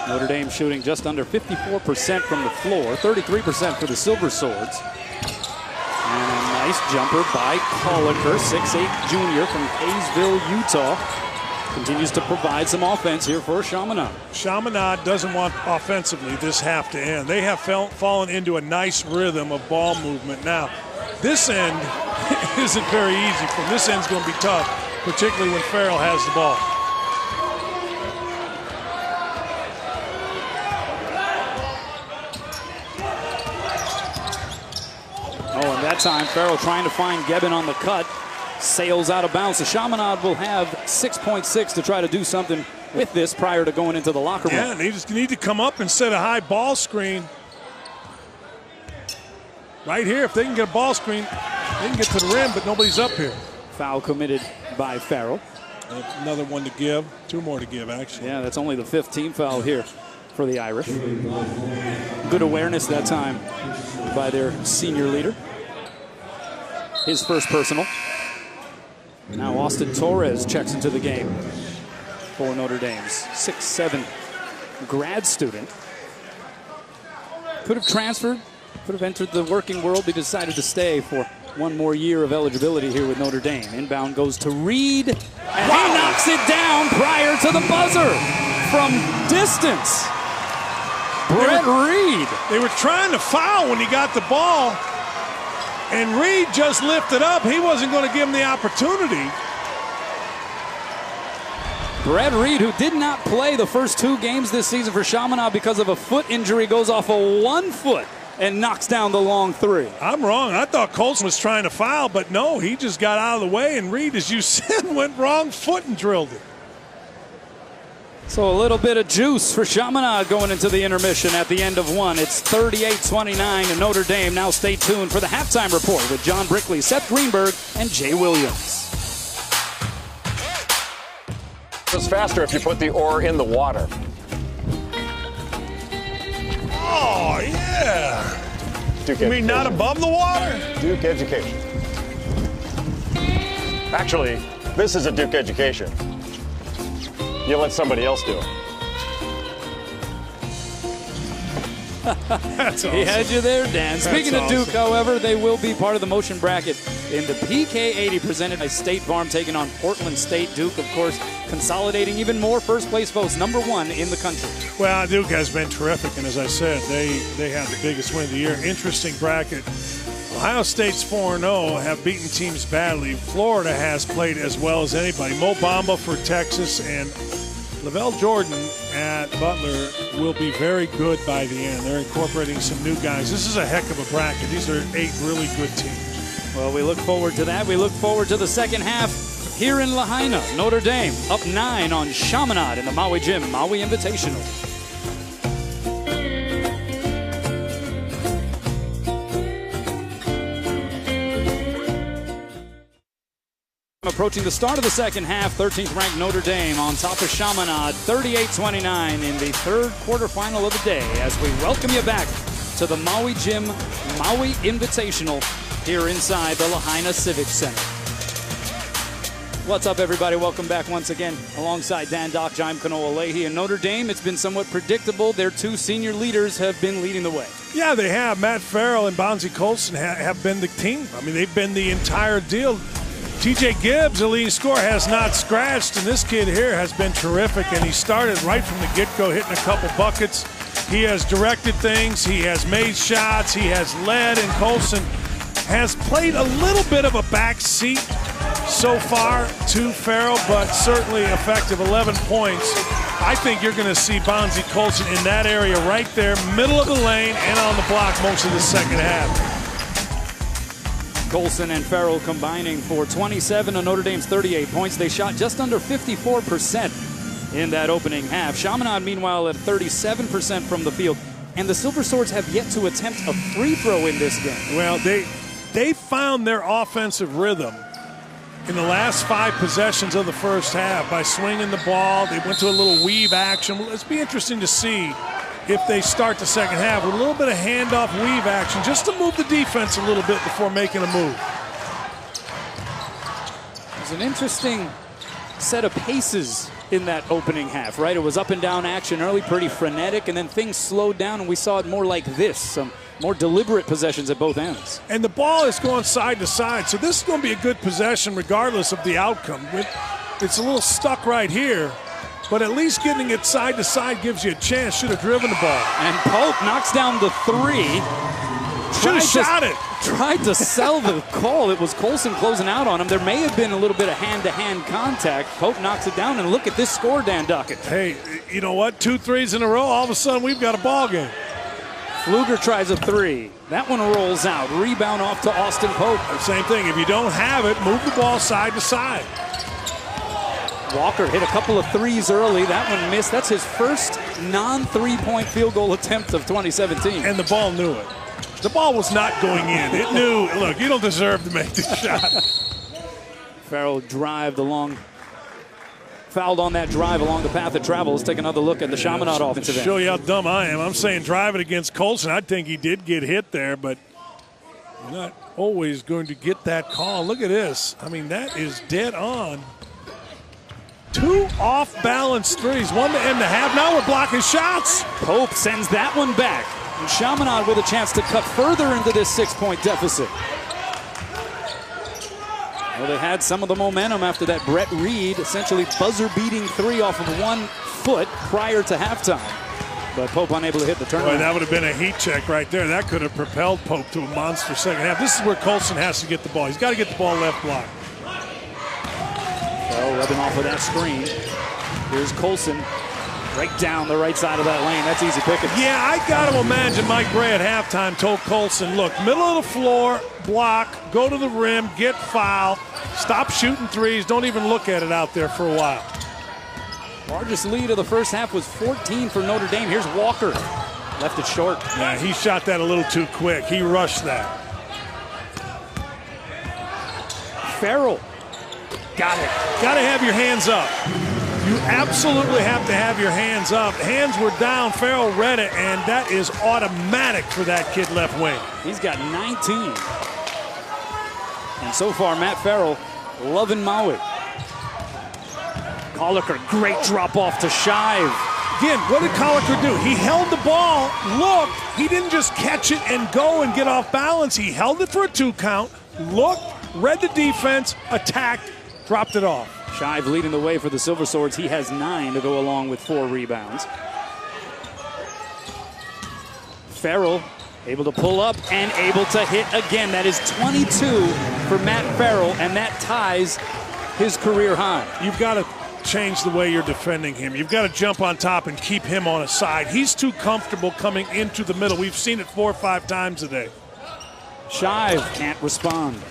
Notre Dame shooting just under 54% from the floor, 33% for the Silver Swords. And a nice jumper by Colliker, 6'8" junior from Hayesville, Utah. Continues to provide some offense here for Chaminade. Chaminade doesn't want offensively this half to end. They have fallen into a nice rhythm of ball movement. Now, this end isn't very easy. From this end's going to be tough, particularly when Farrell has the ball. Oh, and that time, Farrell trying to find Gebben on the cut. Sails out of bounds. So Chaminade will have 6.6 to try to do something with this prior to going into the locker room. Yeah, they just need to come up and set a high ball screen. Right here, if they can get a ball screen, they can get to the rim, but nobody's up here. Foul committed by Farrell. Another one to give. Two more to give, actually. Yeah, that's only the 5th team foul here for the Irish. Good awareness that time by their senior leader. His first personal. Now Austin Torres checks into the game for Notre Dame's 6'7" grad student. Could have transferred, could have entered the working world, but decided to stay for one more year of eligibility here with Notre Dame. Inbound goes to Reed, and he knocks it down prior to the buzzer from distance. Brett Reed. They were trying to foul when he got the ball, and Reed just lifted up. He wasn't going to give him the opportunity. Brett Reed, who did not play the first 2 games this season for Chaminade because of a foot injury, goes off of 1 foot and knocks down the long 3. I'm wrong. I thought Colson was trying to foul, but no, he just got out of the way, and Reed, as you said, went wrong foot and drilled it. So a little bit of juice for Chaminade going into the intermission at the end of 1. It's 38-29 to Notre Dame. Now stay tuned for the halftime report with John Brickley, Seth Greenberg, and Jay Williams. It's faster if you put the ore in the water. Oh, yeah. Duke You mean not above the water? Duke education. Actually, this is a Duke education. You let somebody else do it. That's awesome. He had you there, Dan. Speaking of Duke, however, they will be part of the motion bracket in the PK80 presented by State Farm, taking on Portland State. Duke, of course, consolidating even more first-place votes, #1 in the country. Well, Duke has been terrific, and as I said, they have the biggest win of the year. Interesting bracket. Ohio State's 4-0, have beaten teams badly. Florida has played as well as anybody. Mo Bamba for Texas, and Lavelle Jordan at Butler will be very good by the end. They're incorporating some new guys. This is a heck of a bracket. These are 8 really good teams. Well, we look forward to that. We look forward to the second half here in Lahaina. Notre Dame up 9 on Chaminade in the Maui Gym, Maui Invitational. Approaching the start of the second half, 13th ranked Notre Dame on top of Chaminade, 38-29 in the 3rd quarterfinal of the day, as we welcome you back to the Maui Gym, Maui Invitational here inside the Lahaina Civic Center. What's up, everybody? Welcome back once again alongside Dan Doc, I'm Kanoa Leahy. And Notre Dame, it's been somewhat predictable. Their 2 senior leaders have been leading the way. Yeah, they have. Matt Farrell and Bonzie Colson have been the team. I mean, they've been the entire deal. TJ Gibbs, the leading scorer, has not scratched, and this kid here has been terrific, and he started right from the get-go, hitting a couple buckets. He has directed things, he has made shots, he has led, and Colson has played a little bit of a back seat so far to Farrell, but certainly effective, 11 points. I think you're going to see Bonzie Colson in that area right there, middle of the lane, and on the block most of the second half. Colson and Farrell combining for 27 of Notre Dame's 38 points. They shot just under 54% in that opening half. Chaminade, meanwhile, at 37% from the field. and the Silver Swords have yet to attempt a free throw in this game. Well, they found their offensive rhythm in the last 5 possessions of the first half by swinging the ball. They went to a little weave action. Well, it's be interesting to see if they start the second half with a little bit of handoff weave action just to move the defense a little bit before making a move. It was an interesting set of paces in that opening half, right? It was up and down action early, pretty frenetic, and then things slowed down and we saw it more like this, some more deliberate possessions at both ends. And the ball is going side to side, so this is going to be a good possession regardless of the outcome. It's a little stuck right here, but at least getting it side to side gives you a chance. Should have driven the ball. And Pope knocks down the 3. Should have shot it. Tried to sell the call. It was Colson closing out on him. There may have been a little bit of hand-to-hand contact. Pope knocks it down, and look at this score, Dan Duckett. Hey, you know what? 2 threes in a row, all of a sudden we've got a ball game. Pfluger tries a 3. That one rolls out. Rebound off to Austin Pope. Same thing. If you don't have it, move the ball side to side. Walker hit a couple of 3s early. That one missed. That's his first non-3-point field goal attempt of 2017. And the ball knew it. The ball was not going in. It knew, look, you don't deserve to make this shot. Farrell fouled on that drive along the path of travel. Let's take another look at the Chaminade offensive end. Show you how dumb I am. I'm saying drive it against Colson. I think he did get hit there, but you're not always going to get that call. Look at this. I mean, that is dead on. 2 off-balance 3s, 1 to end the half. Now we're blocking shots. Pope sends that one back. And Chaminade with a chance to cut further into this 6-point deficit. Well, they had some of the momentum after that Brett Reed essentially buzzer-beating 3 off of 1 foot prior to halftime. But Pope unable to hit the turnaround. Boy, that would have been a heat check right there. That could have propelled Pope to a monster second half. This is where Colson has to get the ball. He's got to get the ball left block. Well, rubbing off of that screen. Here's Colson. Right down the right side of that lane. That's easy picking. Yeah, I got to imagine Mike Gray at halftime told Colson, look, middle of the floor, block, go to the rim, get foul, stop shooting 3s, don't even look at it out there for a while. Largest lead of the first half was 14 for Notre Dame. Here's Walker. Left it short. Yeah, he shot that a little too quick. He rushed that. Farrell. Got it. Got to have your hands up. You absolutely have to have your hands up. Hands were down. Farrell read it, and that is automatic for that kid left wing. He's got 19. And so far, Matt Farrell loving Maui. Colliker, great drop off to Shive. Again, what did Colliker do? He held the ball, looked. He didn't just catch it and go and get off balance. He held it for a 2 count, looked, read the defense, attacked, dropped it off. Shive leading the way for the Silver Swords. He has 9 to go along with 4 rebounds. Farrell able to pull up and able to hit again. That is 22 for Matt Farrell, and that ties his career high. You've got to change the way you're defending him. You've got to jump on top and keep him on a side. He's too comfortable coming into the middle. We've seen it 4 or 5 times today. Shive can't respond,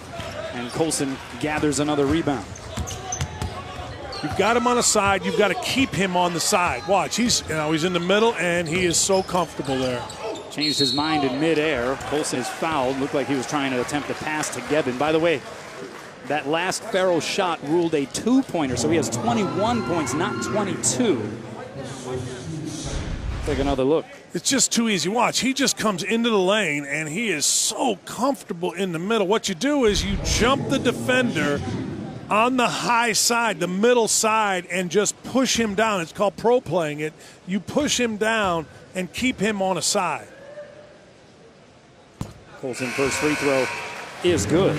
and Colson gathers another rebound. You've got him on a side. You've got to keep him on the side. Watch, he's in the middle, and he is so comfortable there. Changed his mind in midair. Colson is fouled. Looked like he was trying to attempt a pass to Gevin. By the way, that last Farrell shot ruled a 2-pointer, so he has 21 points, not 22. Take another look. It's just too easy. Watch, he just comes into the lane, and he is so comfortable in the middle. What you do is you jump the defender on the high side, the middle side, and just push him down. It's called pro playing it. You push him down and keep him on a side. Colson's first free throw is good.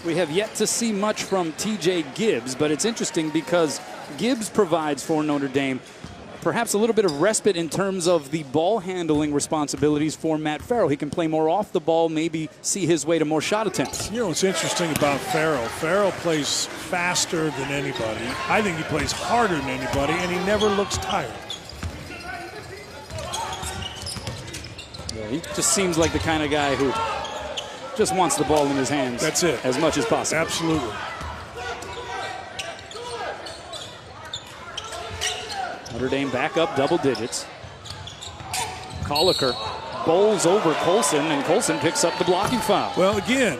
We have yet to see much from TJ Gibbs, but it's interesting because Gibbs provides for Notre Dame perhaps a little bit of respite in terms of the ball handling responsibilities for Matt Farrell. He can play more off the ball, maybe see his way to more shot attempts. You know what's interesting about Farrell? Farrell plays faster than anybody. I think he plays harder than anybody, and he never looks tired. Yeah, he just seems like the kind of guy who just wants the ball in his hands. That's it. As much as possible. Absolutely. Notre Dame back up double digits. Colliker bowls over Colson, and Colson picks up the blocking foul. Well, again,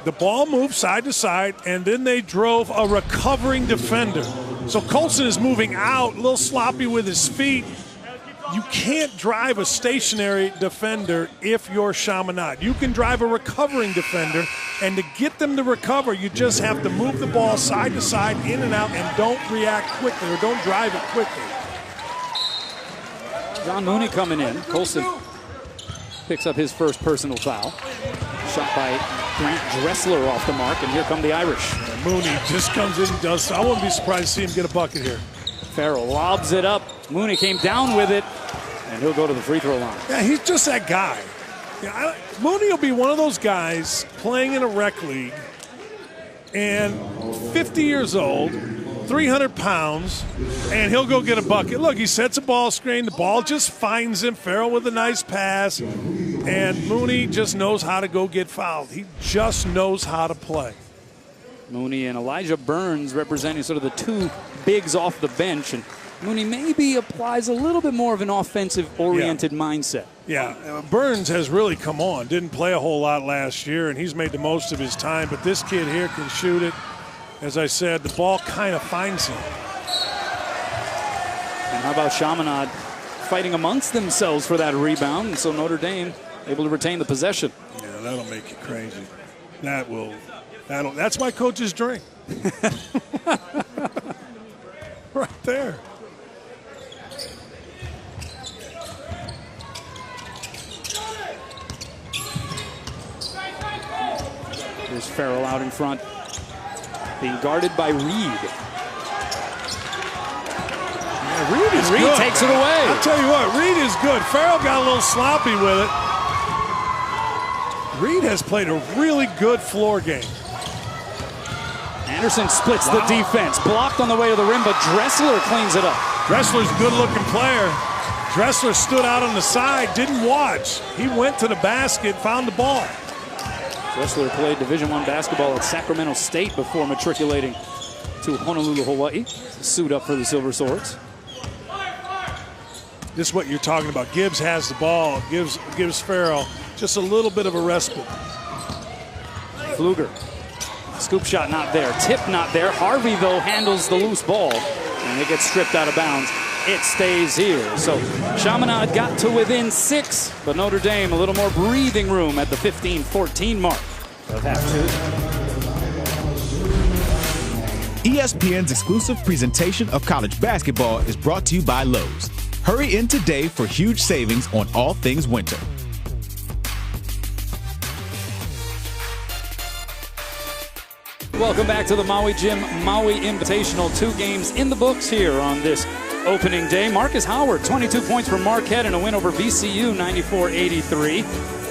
the ball moved side to side, and then they drove a recovering defender. So Colson is moving out, a little sloppy with his feet. You can't drive a stationary defender if you're Chaminade. You can drive a recovering defender, and to get them to recover, you just have to move the ball side to side, in and out, and don't react quickly or don't drive it quickly. John Mooney coming in. Colson picks up his first personal foul. Shot by Grant Dressler off the mark, and here come the Irish. Yeah, Mooney just comes in and does. I wouldn't be surprised to see him get a bucket here. Farrell lobs it up. Mooney came down with it, and he'll go to the free throw line. Yeah, he's just that guy. Yeah, Mooney will be one of those guys playing in a rec league and 50 years old, 300 pounds, and he'll go get a bucket. Look, he sets a ball screen. The ball just finds him. Farrell with a nice pass, and Mooney just knows how to go get fouled. He just knows how to play. Mooney and Elijah Burns representing sort of the two bigs off the bench, and Mooney maybe applies a little bit more of an offensive-oriented mindset. Yeah, Burns has really come on. Didn't play a whole lot last year, and he's made the most of his time, but this kid here can shoot it. As I said, the ball kind of finds him. And how about Chaminade fighting amongst themselves for that rebound, and so Notre Dame able to retain the possession. Yeah, that'll make you crazy. That's my coach's drink. Right there. There's Farrell out in front, being guarded by Reed. Yeah, Reed takes it away. I'll tell you what, Reed is good. Farrell got a little sloppy with it. Reed has played a really good floor game. Anderson splits the defense. Blocked on the way to the rim, but Dressler cleans it up. Dressler's a good-looking player. Dressler stood out on the side, didn't watch. He went to the basket, found the ball. Dressler played Division I basketball at Sacramento State before matriculating to Honolulu, Hawaii. Suit up for the Silver Swords. This is what you're talking about. Gibbs has the ball, gives Farrell just a little bit of a respite. Pfluger. Scoop shot not there. Tip not there. Harvey, though, handles the loose ball, and it gets stripped out of bounds. It stays here. So Chaminade got to within 6, but Notre Dame a little more breathing room at the 15-14 mark of half two. ESPN's exclusive presentation of college basketball is brought to you by Lowe's. Hurry in today for huge savings on all things winter. Welcome back to the Maui Gym Maui Invitational. 2 games in the books here on this opening day. Marcus Howard, 22 points for Marquette and a win over VCU, 94-83.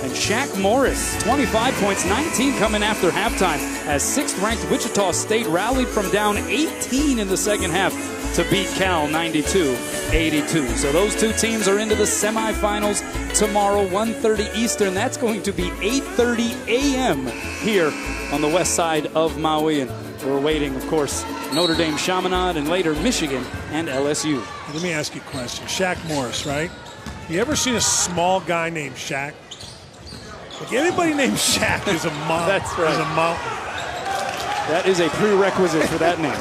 And Shaq Morris, 25 points, 19 coming after halftime, as 6th-ranked Wichita State rallied from down 18 in the second half to beat Cal 92-82. So those two teams are into the semifinals tomorrow, 1:30 Eastern. That's going to be 8:30 a.m. here on the west side of Maui. And we're waiting, of course, Notre Dame, Chaminade, and later Michigan and LSU. Let me ask you a question. Shaq Morris, right? You ever seen a small guy named Shaq? Like anybody named Shaq is a mountain. That's right. Is a mountain. That is a prerequisite for that name.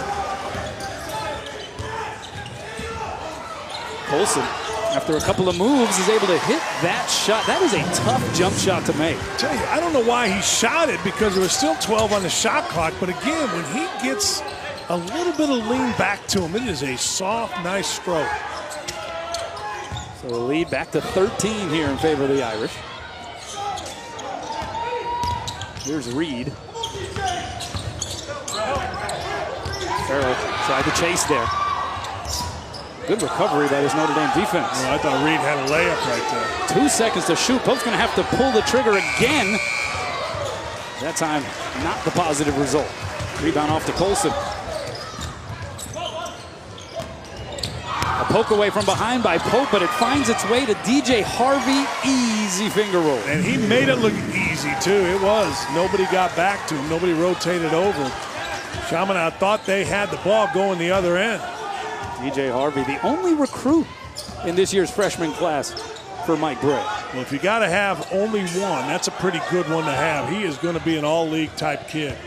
Colson, after a couple of moves, is able to hit that shot. That is a tough jump shot to make. I tell you, I don't know why he shot it, because there was still 12 on the shot clock. But again, when he gets a little bit of lean back to him, it is a soft, nice stroke. So the lead back to 13 here in favor of the Irish. Here's Reed. Farrell tried to chase there. Good recovery by this Notre Dame defense. Well, I thought Reed had a layup right there. 2 seconds to shoot. Pope's going to have to pull the trigger again. That time, not the positive result. Rebound off to Colson. A poke away from behind by Pope, but it finds its way to DJ Harvey. Easy finger roll. And he made it look easy, too. It was. Nobody got back to him. Nobody rotated over. Chaminade thought they had the ball going the other end. DJ Harvey, the only recruit in this year's freshman class for Mike Bray. Well, if you got to have only one, that's a pretty good one to have. He is going to be an all-league type kid.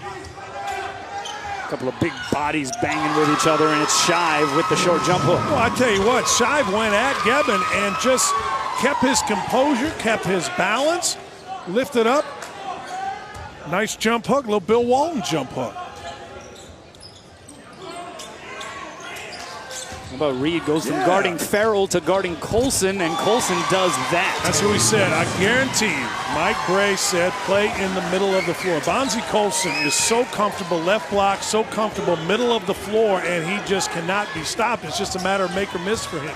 A couple of big bodies banging with each other, and it's Shive with the short jump hook. Well, I tell you what, Shive went at Gebbin and just kept his composure, kept his balance, lifted up. Nice jump hook, little Bill Walton jump hook. How about Reed goes from guarding Farrell to guarding Colson, and Colson does that. That's what we said. I guarantee you, Mike Bray said play in the middle of the floor. Bonzie Colson is so comfortable left block, so comfortable middle of the floor, and he just cannot be stopped. It's just a matter of make or miss for him.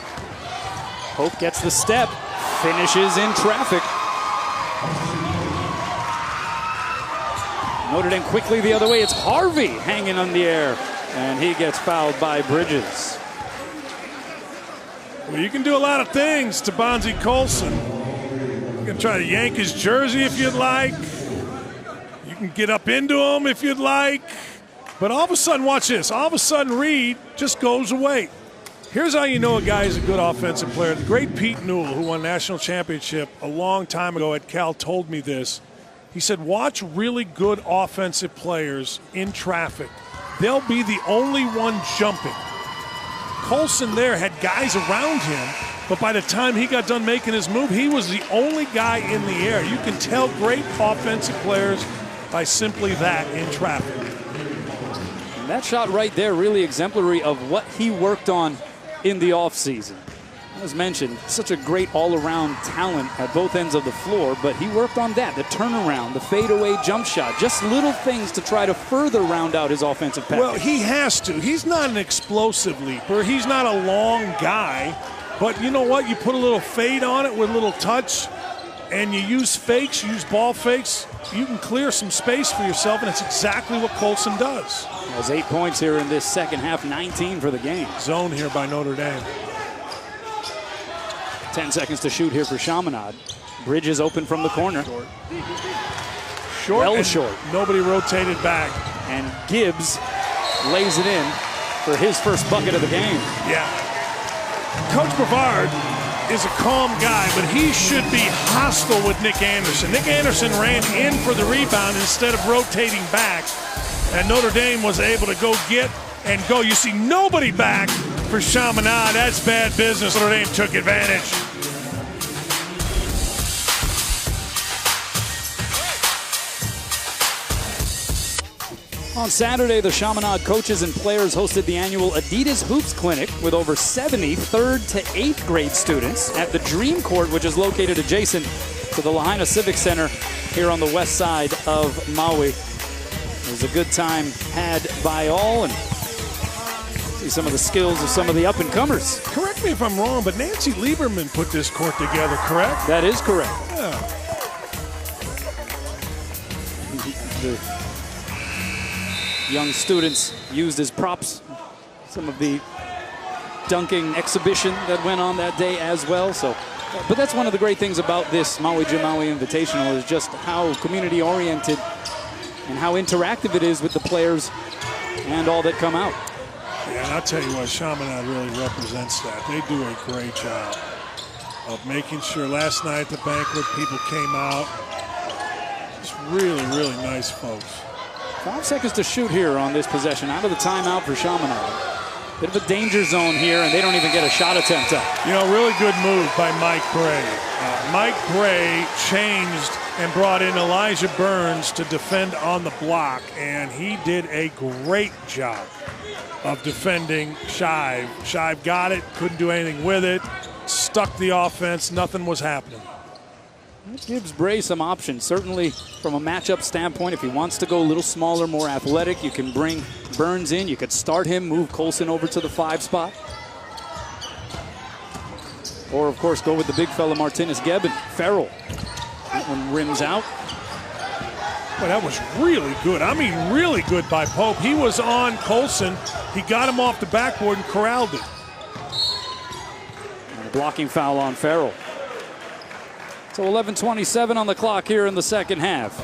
Hope gets the step, finishes in traffic. Notre Dame quickly the other way. It's Harvey hanging on the air, and he gets fouled by Bridges. Well, you can do a lot of things to Bonzie Colson. You can try to yank his jersey if you'd like. You can get up into him if you'd like. But all of a sudden, watch this. All of a sudden, Reed just goes away. Here's how you know a guy is a good offensive player. The great Pete Newell, who won a national championship a long time ago at Cal, told me this. He said, watch really good offensive players in traffic. They'll be the only one jumping. Colson there had guys around him, but by the time he got done making his move, he was the only guy in the air. You can tell great offensive players by simply that in traffic. And that shot right there really exemplary of what he worked on in the offseason. As mentioned, such a great all-around talent at both ends of the floor, but he worked on that, the turnaround, the fadeaway jump shot, just little things to try to further round out his offensive package. Well, he has to. He's not an explosive leaper. He's not a long guy, but you know what? You put a little fade on it with a little touch, and you use fakes, you use ball fakes, you can clear some space for yourself, and it's exactly what Colson does. Has 8 points here in this second half, 19 for the game. Zone here by Notre Dame. 10 seconds to shoot here for Chaminade. Bridges open from the corner. Short. Well short. Nobody rotated back. And Gibbs lays it in for his first bucket of the game. Yeah. Coach Brevard is a calm guy, but he should be hostile with Nick Anderson. Nick Anderson ran in for the rebound instead of rotating back, and Notre Dame was able to go get and go. You see nobody back for Chaminade. That's bad business. Notre Dame took advantage. On Saturday, the Chaminade coaches and players hosted the annual Adidas Hoops Clinic with over 70 3rd to 8th grade students at the Dream Court, which is located adjacent to the Lahaina Civic Center here on the west side of Maui. It was a good time had by all, and see some of the skills of some of the up-and-comers. Correct me if I'm wrong, but Nancy Lieberman put this court together, correct? That is correct. Yeah. The young students used as props some of the dunking exhibition that went on that day as well. So, but that's one of the great things about this Maui Jim Maui Invitational is just how community-oriented and how interactive it is with the players and all that come out. Yeah, and I'll tell you what, Chaminade really represents that. They do a great job of making sure. Last night at the banquet, people came out. Just really, really nice folks. 5 seconds to shoot here on this possession. Out of the timeout for Chaminade. Bit of a danger zone here, and they don't even get a shot attempt up. You know, really good move by Mike Bray. Mike Bray changed and brought in Elijah Burns to defend on the block, and he did a great job of defending Shive. Shive got it, couldn't do anything with it, stuck the offense, nothing was happening. It gives Bray some options. Certainly from a matchup standpoint, if he wants to go a little smaller, more athletic, you can bring Burns in. You could start him, move Colson over to the 5 spot. Or, of course, go with the big fella Martinez Gebbin. Farrell. That one rims out. Well, that was really good. I mean, really good by Pope. He was on Colson. He got him off the backboard and corralled it. And a blocking foul on Farrell. So 11:27 on the clock here in the second half.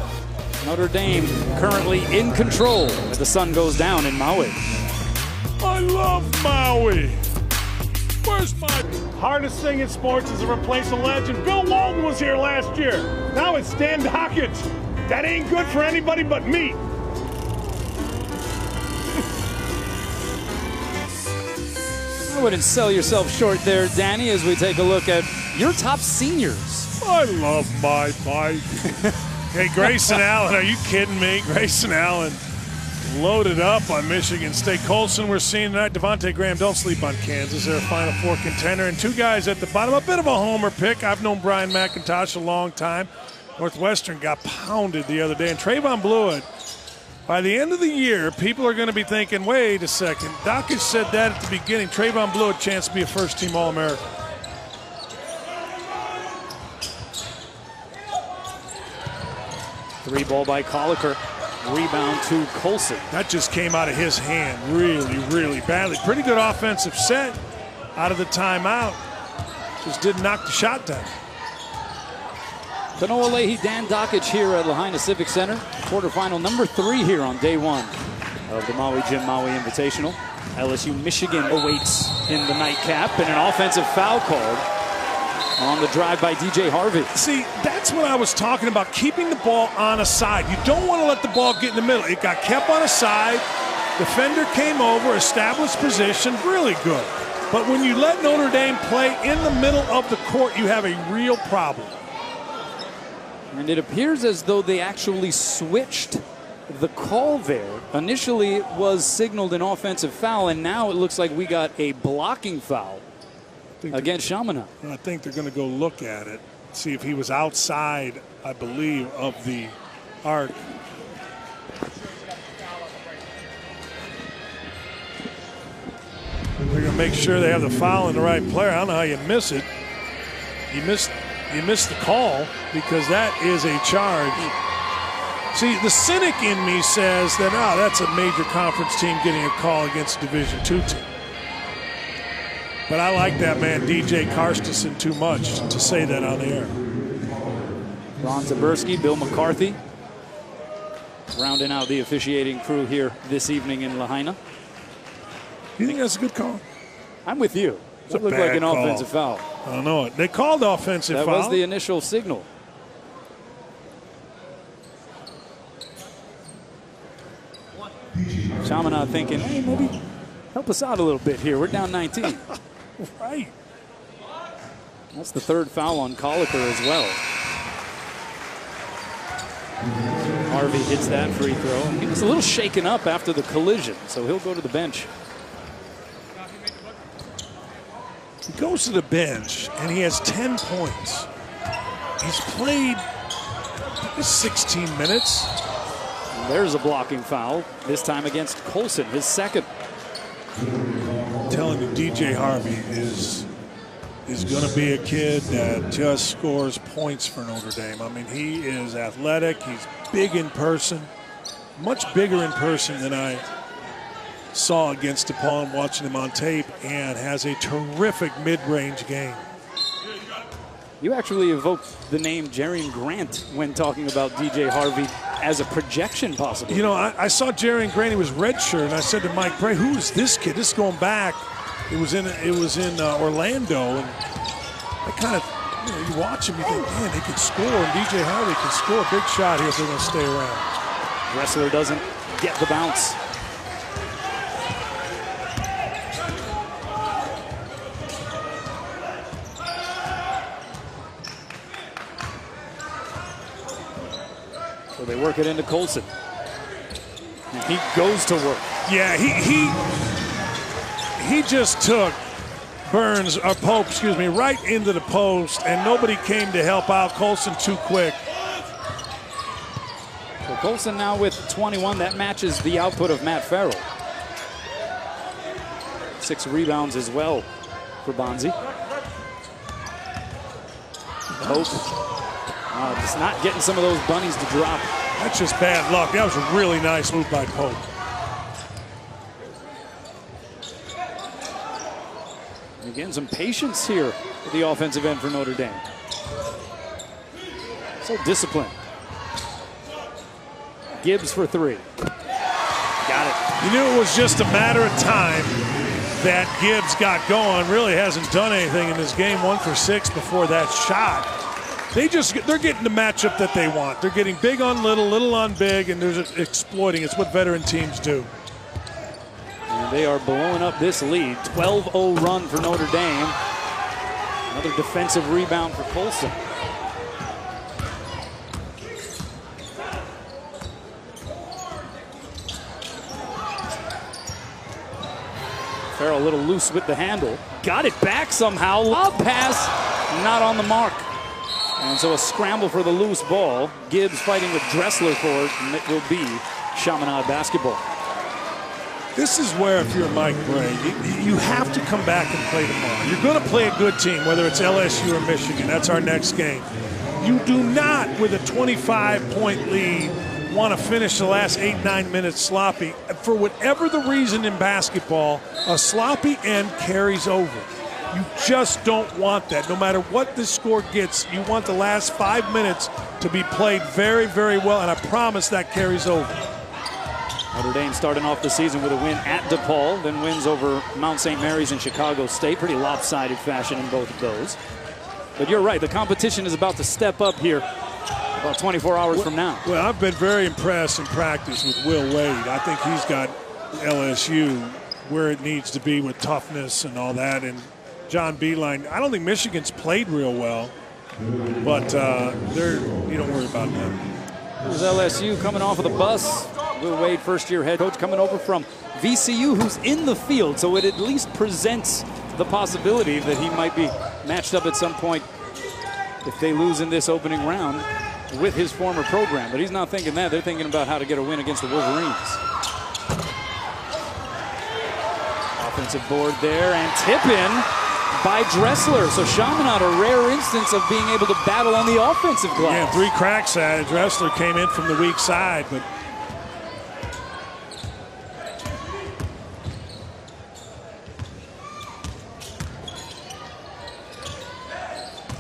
Notre Dame currently in control as the sun goes down in Maui. I love Maui. Where's my hardest thing in sports is to replace a legend? Bill Walton was here last year. Now it's Dan Dockage. That ain't good for anybody but me. I wouldn't sell yourself short there, Danny, as we take a look at your top seniors. I love my bike. Hey, Grayson Allen, are you kidding me? Grayson Allen loaded up on Michigan State. Colson, we're seeing tonight. Devontae Graham, don't sleep on Kansas. They're a Final Four contender. And two guys at the bottom, a bit of a homer pick. I've known Brian McIntosh a long time. Northwestern got pounded the other day. And Trayvon Blewett, by the end of the year, people are going to be thinking, wait a second. Dockage said that at the beginning. Trayvon Blewett, chance to be a first-team All-American. Three ball by Colliker. Rebound to Colson. That just came out of his hand really, really badly. Pretty good offensive set out of the timeout. Just didn't knock the shot down. Kanoa Leahy, Dan Dockage here at Lahaina Civic Center. Quarterfinal number 3 here on day 1 of the Maui Jim Maui Invitational. LSU Michigan awaits in the nightcap, and an offensive foul called on the drive by DJ Harvey. See, that's what I was talking about, keeping the ball on a side. You don't want to let the ball get in the middle. It got kept on a side. Defender came over, established position, really good. But when you let Notre Dame play in the middle of the court, you have a real problem. And it appears as though they actually switched the call there. Initially, it was signaled an offensive foul, and now it looks like we got a blocking foul against Chaminade. I think they're going to go look at it, see if he was outside, I believe, of the arc. They're going to make sure they have the foul in the right player. I don't know how you miss it. You missed the call because that is a charge. See, the cynic in me says that, that's a major conference team getting a call against a Division II team. But I like that man, DJ Karstensen, too much to say that on the air. Ron Zaberski, Bill McCarthy, rounding out the officiating crew here this evening in Lahaina. You think that's a good call? I'm with you. It looked like an offensive foul. I don't know it. They called offensive foul. That was the initial signal. Chaminade thinking, hey, maybe help us out a little bit here. We're down 19. Right. That's the third foul on Colliker as well. Harvey hits that free throw. He was a little shaken up after the collision, so he'll go to the bench. He goes to the bench, and he has 10 points. He's played 16 minutes. And there's a blocking foul, this time against Colson, his second. I'm telling you, DJ Harvey is going to be a kid that just scores points for Notre Dame. I mean, he is athletic. He's big in person, much bigger in person than I saw against DePaul watching him on tape, and has a terrific mid-range game. You actually evoked the name Jerian Grant when talking about DJ Harvey as a projection possible. You know, I saw Jerian Grant. He was redshirt, and I said to Mike Bray, "Who is this kid?" This is going back. It was in Orlando, and I kind of, you watch him, you think, man, they can score, and DJ Harvey can score a big shot here if they're going to stay around. Dressler doesn't get the bounce. So they work it into Colson. And he goes to work. Yeah, he just took Pope, right into the post, and nobody came to help out Colson too quick. So Colson now with 21. That matches the output of Matt Farrell. 6 rebounds as well for Bonzi. Pope just not getting some of those bunnies to drop. That's just bad luck. That was a really nice move by Pope. Again, some patience here at the offensive end for Notre Dame. So disciplined. Gibbs for 3. Got it. You knew it was just a matter of time that Gibbs got going. Really hasn't done anything in this game. 1 for 6 before that shot. They're getting the matchup that they want. They're getting big on little, little on big, and they're exploiting. It's what veteran teams do. And they are blowing up this lead. 12-0 run for Notre Dame. Another defensive rebound for Colson. Farrell a little loose with the handle. Got it back somehow. Lob pass, not on the mark. And so a scramble for the loose ball. Gibbs fighting with Dressler for it, and it will be Chaminade basketball. This is where, if you're Mike Bray, you have to come back and play tomorrow. You're going to play a good team, whether it's LSU or Michigan. That's our next game. You do not, with a 25-point lead, want to finish the last 8-9 minutes sloppy. For whatever the reason in basketball, a sloppy end carries over. You just don't want that. No matter what the score gets, you want the last 5 minutes to be played very, very well, and I promise that carries over. Notre Dame starting off the season with a win at DePaul, then wins over Mount St. Mary's and Chicago State. Pretty lopsided fashion in both of those. But you're right, the competition is about to step up here about 24 hours from now. Well, I've been very impressed in practice with Will Wade. I think he's got LSU where it needs to be with toughness and all that. And John Beilein, I don't think Michigan's played real well, but you don't worry about them. There's LSU coming off of the bus. Will Wade, first-year head coach, coming over from VCU, who's in the field, so it at least presents the possibility that he might be matched up at some point if they lose in this opening round with his former program. But he's not thinking that. They're thinking about how to get a win against the Wolverines. Offensive board there, and tip-in by Dressler. So Chaminade, a rare instance of being able to battle on the offensive glass. Yeah, 3 cracks at it. Dressler came in from the weak side, but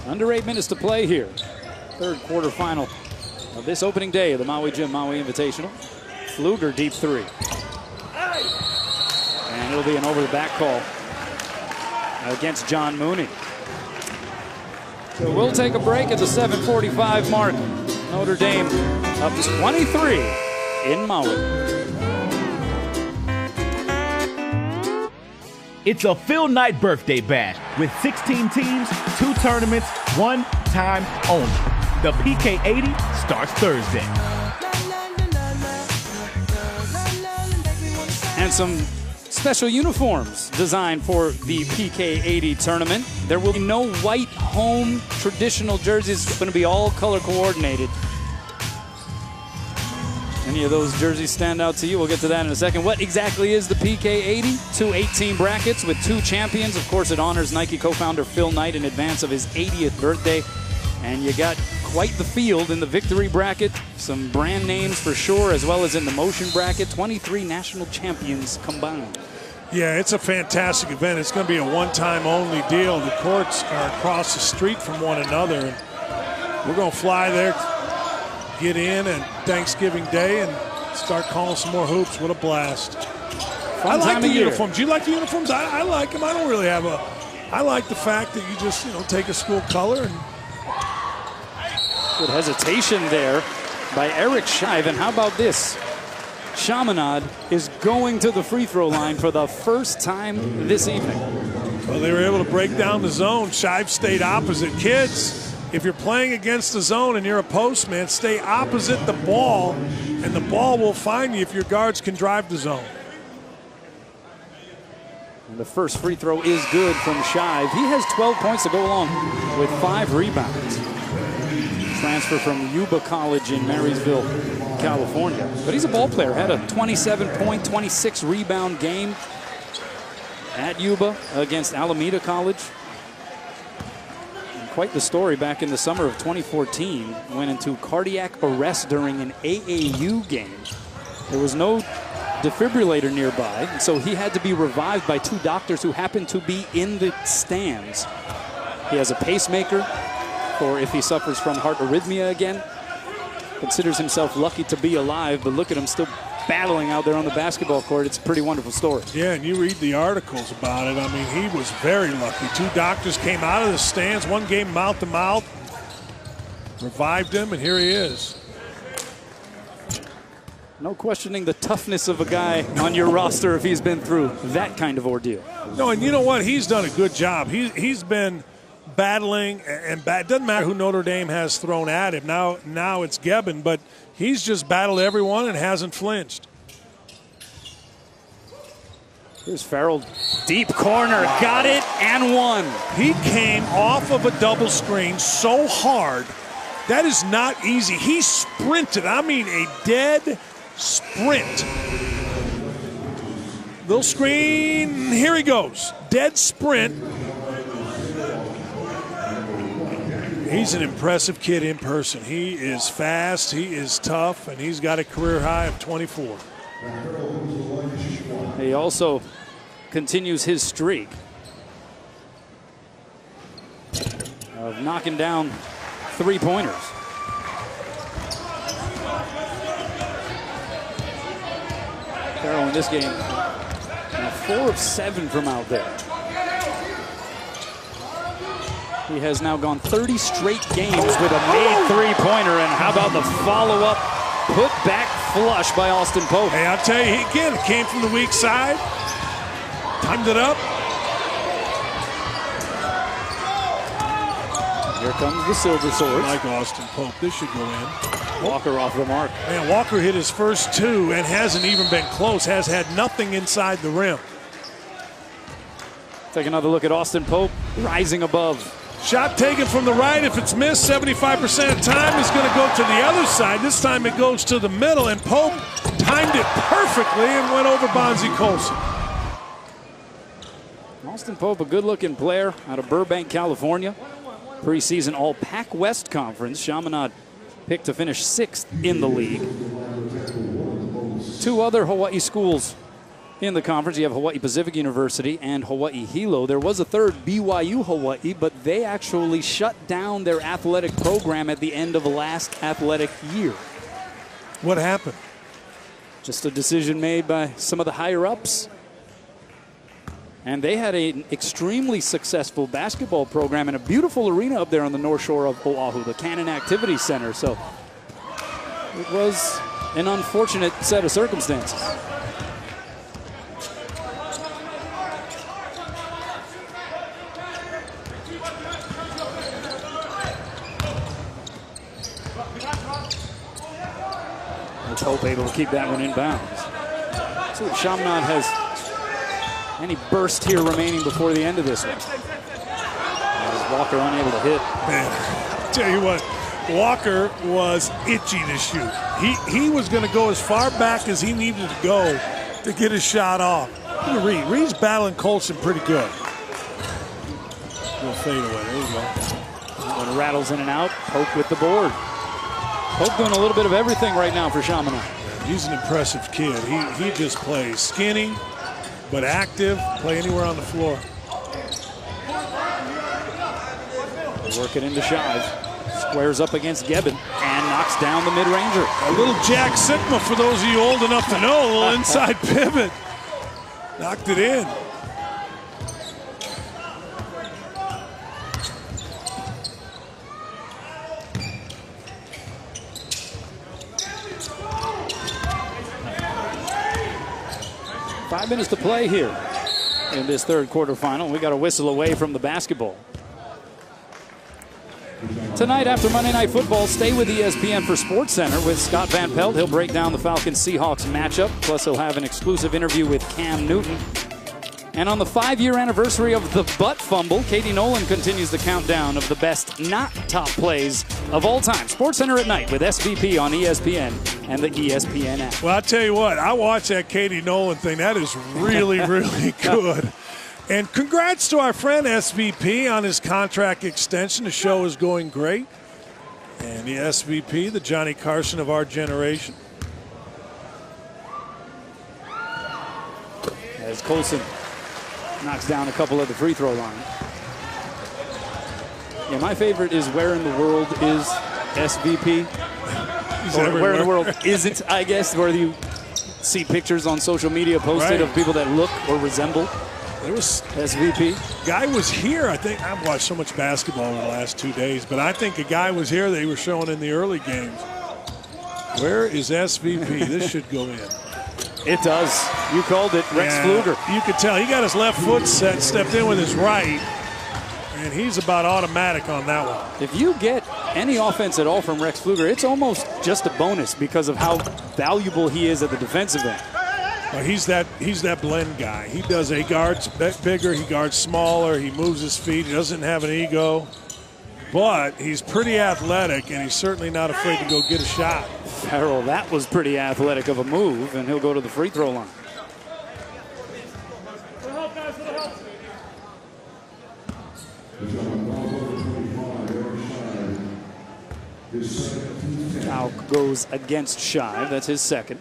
under 8 minutes to play here. Third quarterfinal of this opening day of the Maui Jim Maui Invitational. Pfluger, deep 3. And it'll be an over-the-back call against John Mooney. So we'll take a break at the 7:45 mark. Notre Dame up 23 in Maui. It's a Phil Knight birthday bash with 16 teams, 2 tournaments, 1 time only. The PK80 starts Thursday. And some special uniforms designed for the PK80 tournament. There will be no white home traditional jerseys. It's going to be all color coordinated. Any of those jerseys stand out to you? We'll get to that in a second. What exactly is the PK80? 2 8-team brackets with 2 champions. Of course, it honors Nike co-founder Phil Knight in advance of his 80th birthday. And you got quite the field in the victory bracket. Some brand names for sure, as well as in the motion bracket. 23 national champions combined. yeah, it's a fantastic event. It's going to be a one-time only deal. The courts are across the street from one another. And we're going to fly there, get in, and Thanksgiving Day and start calling some more hoops. What a blast. I like the uniforms. Do you like the uniforms? I like them. I don't really have a... I like the fact that you just, take a school color. And good hesitation there by Eric Shive. And how about this? Chaminade is going to the free throw line for the first time this evening. Well, they were able to break down the zone. Shive stayed opposite. Kids, if you're playing against the zone and you're a post man, stay opposite the ball, and the ball will find you if your guards can drive the zone. And the first free throw is good from Shive. He has 12 points to go along with 5 rebounds. Transfer from Yuba College in Marysville, California. But he's a ball player. Had a 27-point, 26-rebound game at Yuba against Alameda College. And quite the story back in the summer of 2014. Went into cardiac arrest during an AAU game. There was no defibrillator nearby, so he had to be revived by 2 doctors who happened to be in the stands. He has a pacemaker for if he suffers from heart arrhythmia again. Considers himself lucky to be alive, but look at him still battling out there on the basketball court. It's a pretty wonderful story. Yeah, and you read the articles about it. I mean, he was very lucky. 2 doctors came out of the stands, one game mouth to mouth, revived him, and here he is. No questioning the toughness of a guy on your roster if he's been through that kind of ordeal. No, and you know what? He's done a good job. He's been battling, and it doesn't matter who Notre Dame has thrown at him. Now it's Gebbin, but he's just battled everyone and hasn't flinched. Here's Farrell, deep corner, got it and one. He came off of a double screen so hard. That is not easy. He sprinted. I mean, a dead sprint. Little screen, here he goes. Dead sprint. He's an impressive kid in person. He is fast, he is tough, and he's got a career high of 24. He also continues his streak of knocking down 3-pointers. Farrell in this game, 4 of 7 from out there. He has now gone 30 straight games with a made 3-pointer, and how about the follow-up put-back flush by Austin Pope? Hey, I'll tell you, again, came from the weak side, timed it up. Here comes the Silver Swords. I like Austin Pope. This should go in. Walker off the mark. Man, Walker hit his first 2 and hasn't even been close, has had nothing inside the rim. Take another look at Austin Pope, rising above. Shot taken from the right. If it's missed, 75% of the time is going to go to the other side. This time it goes to the middle, and Pope timed it perfectly and went over Bonzie Colson. Austin Pope, a good-looking player out of Burbank, California. Preseason All-Pac West Conference. Chaminade picked to finish 6th in the league. 2 other Hawaii schools in the conference. You have Hawaii Pacific University and Hawaii Hilo. There was a third, BYU Hawaii, but they actually shut down their athletic program at the end of last athletic year. What happened? Just a decision made by some of the higher-ups. And they had an extremely successful basketball program and a beautiful arena up there on the north shore of Oahu, the Cannon Activity Center. So it was an unfortunate set of circumstances. Pope able to keep that one in bounds. So Chaminade has any burst here remaining before the end of this one. As Walker unable to hit. Man, I'll tell you what, Walker was itchy to shoot. He was going to go as far back as he needed to go to get his shot off. Look at Reed. Reed's battling Colson pretty good. Little fade away. There you go. One rattles in and out. Pope with the board. Pope doing a little bit of everything right now for Chaminade. He's an impressive kid. He just plays skinny, but active, play anywhere on the floor. Working into Shive. Squares up against Gebbin and knocks down the mid-ranger. A little Jack Sigma for those of you old enough to know. A little inside pivot. Knocked it in. Five minutes to play here in this third quarterfinal. We got a whistle away from the basketball. Tonight after Monday Night Football, stay with ESPN for SportsCenter with Scott Van Pelt. He'll break down the Falcons-Seahawks matchup. Plus, he'll have an exclusive interview with Cam Newton. And on the 5-year anniversary of the butt fumble, Katie Nolan continues the countdown of the best not top plays of all time. SportsCenter at night with SVP on ESPN and the ESPN app. Well, I'll tell you what, I watched that Katie Nolan thing. That is really, really good. And congrats to our friend SVP on his contract extension. The show is going great. And the SVP, the Johnny Carson of our generation. As Colson knocks down a couple at the free throw line. Yeah, my favorite is where in the world is SVP? Or where in the world isn't, I guess, where you see pictures on social media posted of people that look or resemble there was SVP. Guy was here. I think I've watched so much basketball over the last 2 days, but I think a guy was here they were showing in the early games. Where is SVP? This should go in. It does. You called it. Rex Pfluger. You could tell he got his left foot set, stepped in with his right, and he's about automatic on that one. If you get any offense at all from Rex Pfluger, it's almost just a bonus because of how valuable he is at the defensive end. Well, he's that blend guy. He does. He guards bigger, he guards smaller, he moves his feet, he doesn't have an ego, but he's pretty athletic, and he's certainly not afraid to go get a shot. Farrell, that was pretty athletic of a move, and he'll go to the free throw line. Foul goes against Shive. That's his second.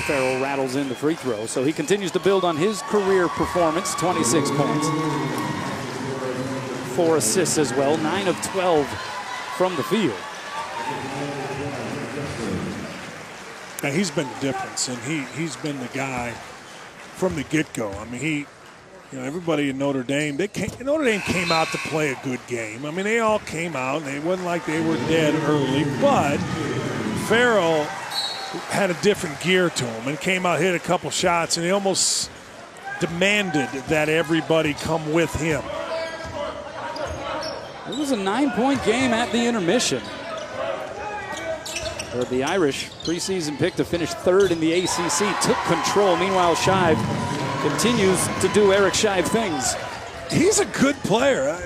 Farrell rattles in the free throw, so he continues to build on his career performance. 26 points. 4 assists as well, 9 of 12 from the field. Now, he's been the difference, and he's been the guy from the get-go. I mean, everybody in Notre Dame, Notre Dame came out to play a good game. I mean, they all came out, and it wasn't like they were dead early, but Farrell had a different gear to him and came out, hit a couple shots, and he almost demanded that everybody come with him. It was a 9-point game at the intermission. But the Irish, preseason pick to finish 3rd in the ACC, took control. Meanwhile, Shive continues to do Eric Shive things. He's a good player.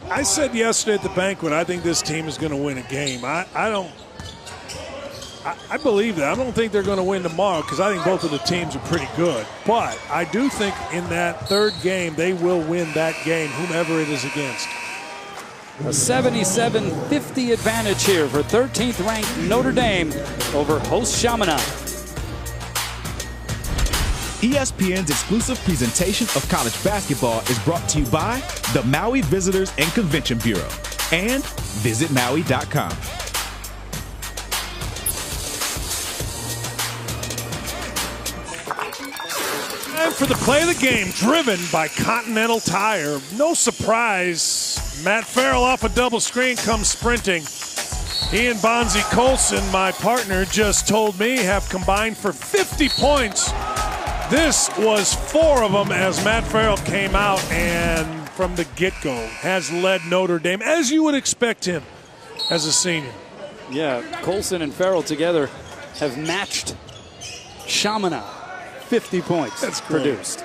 I said yesterday at the banquet, I think this team is going to win a game. I believe that. I don't think they're going to win tomorrow because I think both of the teams are pretty good. But I do think in that 3rd game, they will win that game, whomever it is against. A 77-50 advantage here for 13th ranked Notre Dame over host Chaminade. ESPN's exclusive presentation of college basketball is brought to you by the Maui Visitors and Convention Bureau and visitmaui.com. Time for the play of the game, driven by Continental Tire. No surprise, Matt Farrell off a double screen comes sprinting. He and Bonzi Colson, my partner, just told me, have combined for 50 points. This was 4 of them as Matt Farrell came out and from the get-go has led Notre Dame, as you would expect him as a senior. Yeah, Colson and Farrell together have matched Chaminade. 50 points That's produced.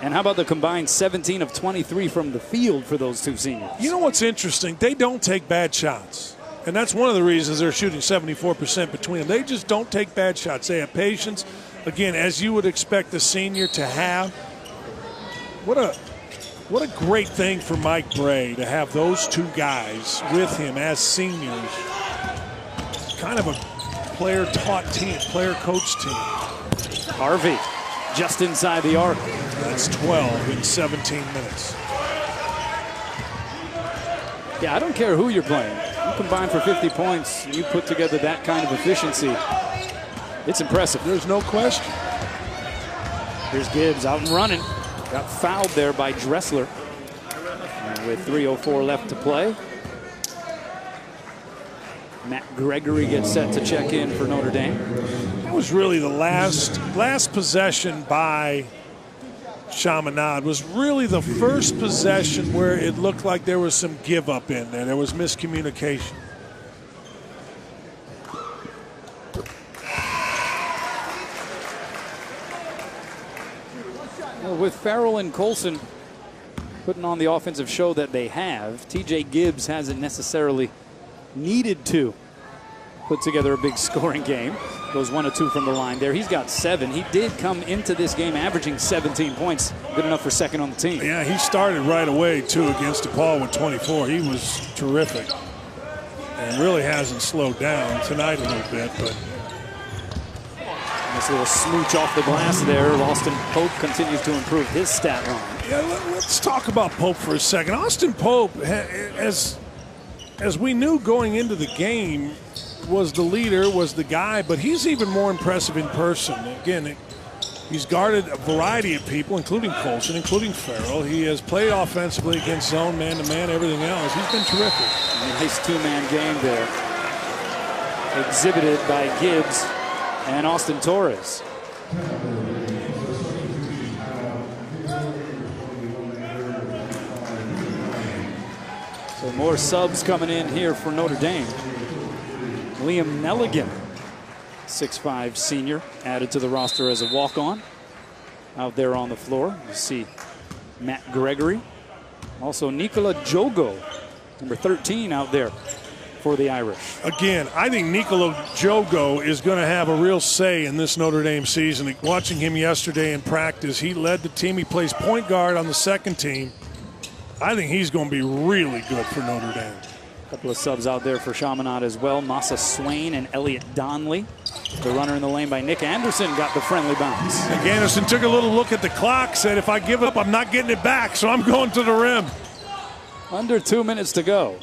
And how about the combined 17 of 23 from the field for those two seniors? You know what's interesting? They don't take bad shots. And that's one of the reasons they're shooting 74% between them. They just don't take bad shots. They have patience. Again, as you would expect the senior to have. What a great thing for Mike Bray to have those 2 guys with him as seniors. Kind of a player-taught team, player-coached team. Harvey just inside the arc. That's 12 in 17 minutes. Yeah, I don't care who you're playing. You combine for 50 points, and you put together that kind of efficiency. It's impressive. There's no question. Here's Gibbs out and running. Got fouled there by Dressler. And with 3:04 left to play, Matt Gregory gets set to check in for Notre Dame. That was really the last possession by Chaminade was really the first possession where it looked like there was some give up in there. There was miscommunication. Well, with Farrell and Colson putting on the offensive show that they have, TJ Gibbs hasn't necessarily needed to put together a big scoring game. Goes 1 of 2 from the line there. He's got 7. He did come into this game averaging 17 points. Good enough for second on the team. Yeah, he started right away, too, against DePaul with 24. He was terrific. And really hasn't slowed down tonight a little bit, but nice little smooch off the glass there. Austin Pope continues to improve his stat line. Yeah, let's talk about Pope for a second. Austin Pope has as we knew going into the game, was the leader, was the guy, but he's even more impressive in person. Again, he's guarded a variety of people, including Colson, including Farrell. He has played offensively against zone, man-to-man, everything else. He's been terrific. A nice two-man game there, exhibited by Gibbs and Austin Torres. So more subs coming in here for Notre Dame. Liam Nelligan, 6'5" senior, added to the roster as a walk-on. Out there on the floor, you see Matt Gregory. Also Nikola Jogo, number 13, out there for the Irish. Again, I think Nikola Jogo is going to have a real say in this Notre Dame season. Watching him yesterday in practice, he led the team. He plays point guard on the second team. I think he's going to be really good for Notre Dame. A couple of subs out there for Chaminade as well. Massa Swain and Elliott Donnelly. The runner in the lane by Nick Anderson got the friendly bounce. Nick Anderson took a little look at the clock, said, if I give up, I'm not getting it back, so I'm going to the rim. Under 2 minutes to go.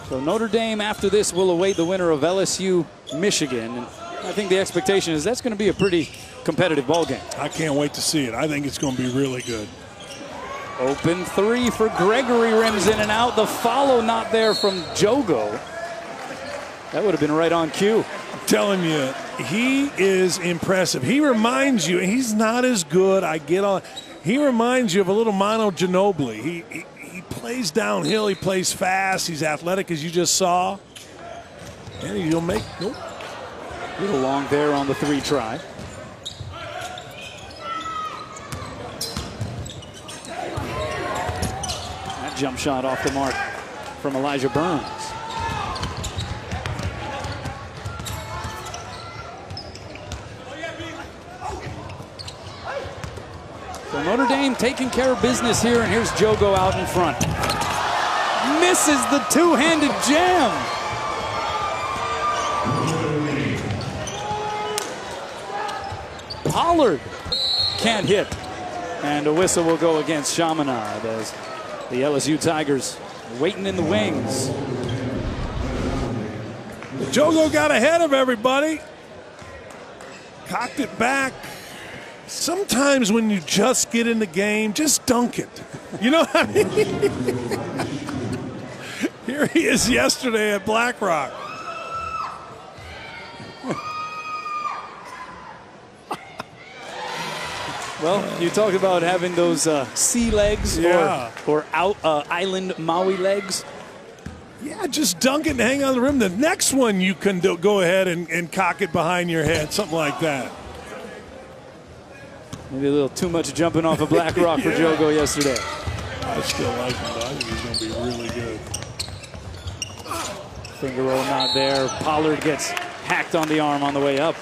So Notre Dame, after this, will await the winner of LSU, Michigan. And I think the expectation is that's going to be a pretty competitive ball game. I can't wait to see it. I think it's going to be really good. Open three for Gregory, rims in and out. The follow not there from Jogo. That would have been right on cue. I'm telling you, he is impressive. He reminds you, he's not as good, I get on. He reminds you of a little Manu Ginobili. He plays downhill, he plays fast, he's athletic as you just saw. And he'll make, nope. A little long there on the three try. Jump shot off the mark from Elijah Burns. So Notre Dame taking care of business here, and here's Jogo out in front. Misses the two-handed jam. Pollard can't hit. And a whistle will go against Chaminade as the LSU Tigers waiting in the wings. Jogo got ahead of everybody. Cocked it back. Sometimes when you just get in the game, just dunk it. You know what I mean? Here he is yesterday at Black Rock. Well, you talked about having those sea legs, yeah, or island Maui legs. Yeah, just dunk it and hang on the rim. The next one you can go ahead and cock it behind your head, something like that. Maybe a little too much jumping off of Black Rock for Jogo yesterday. I still like him, though. I think he's going to be really good. Finger roll not there. Pollard gets hacked on the arm on the way up.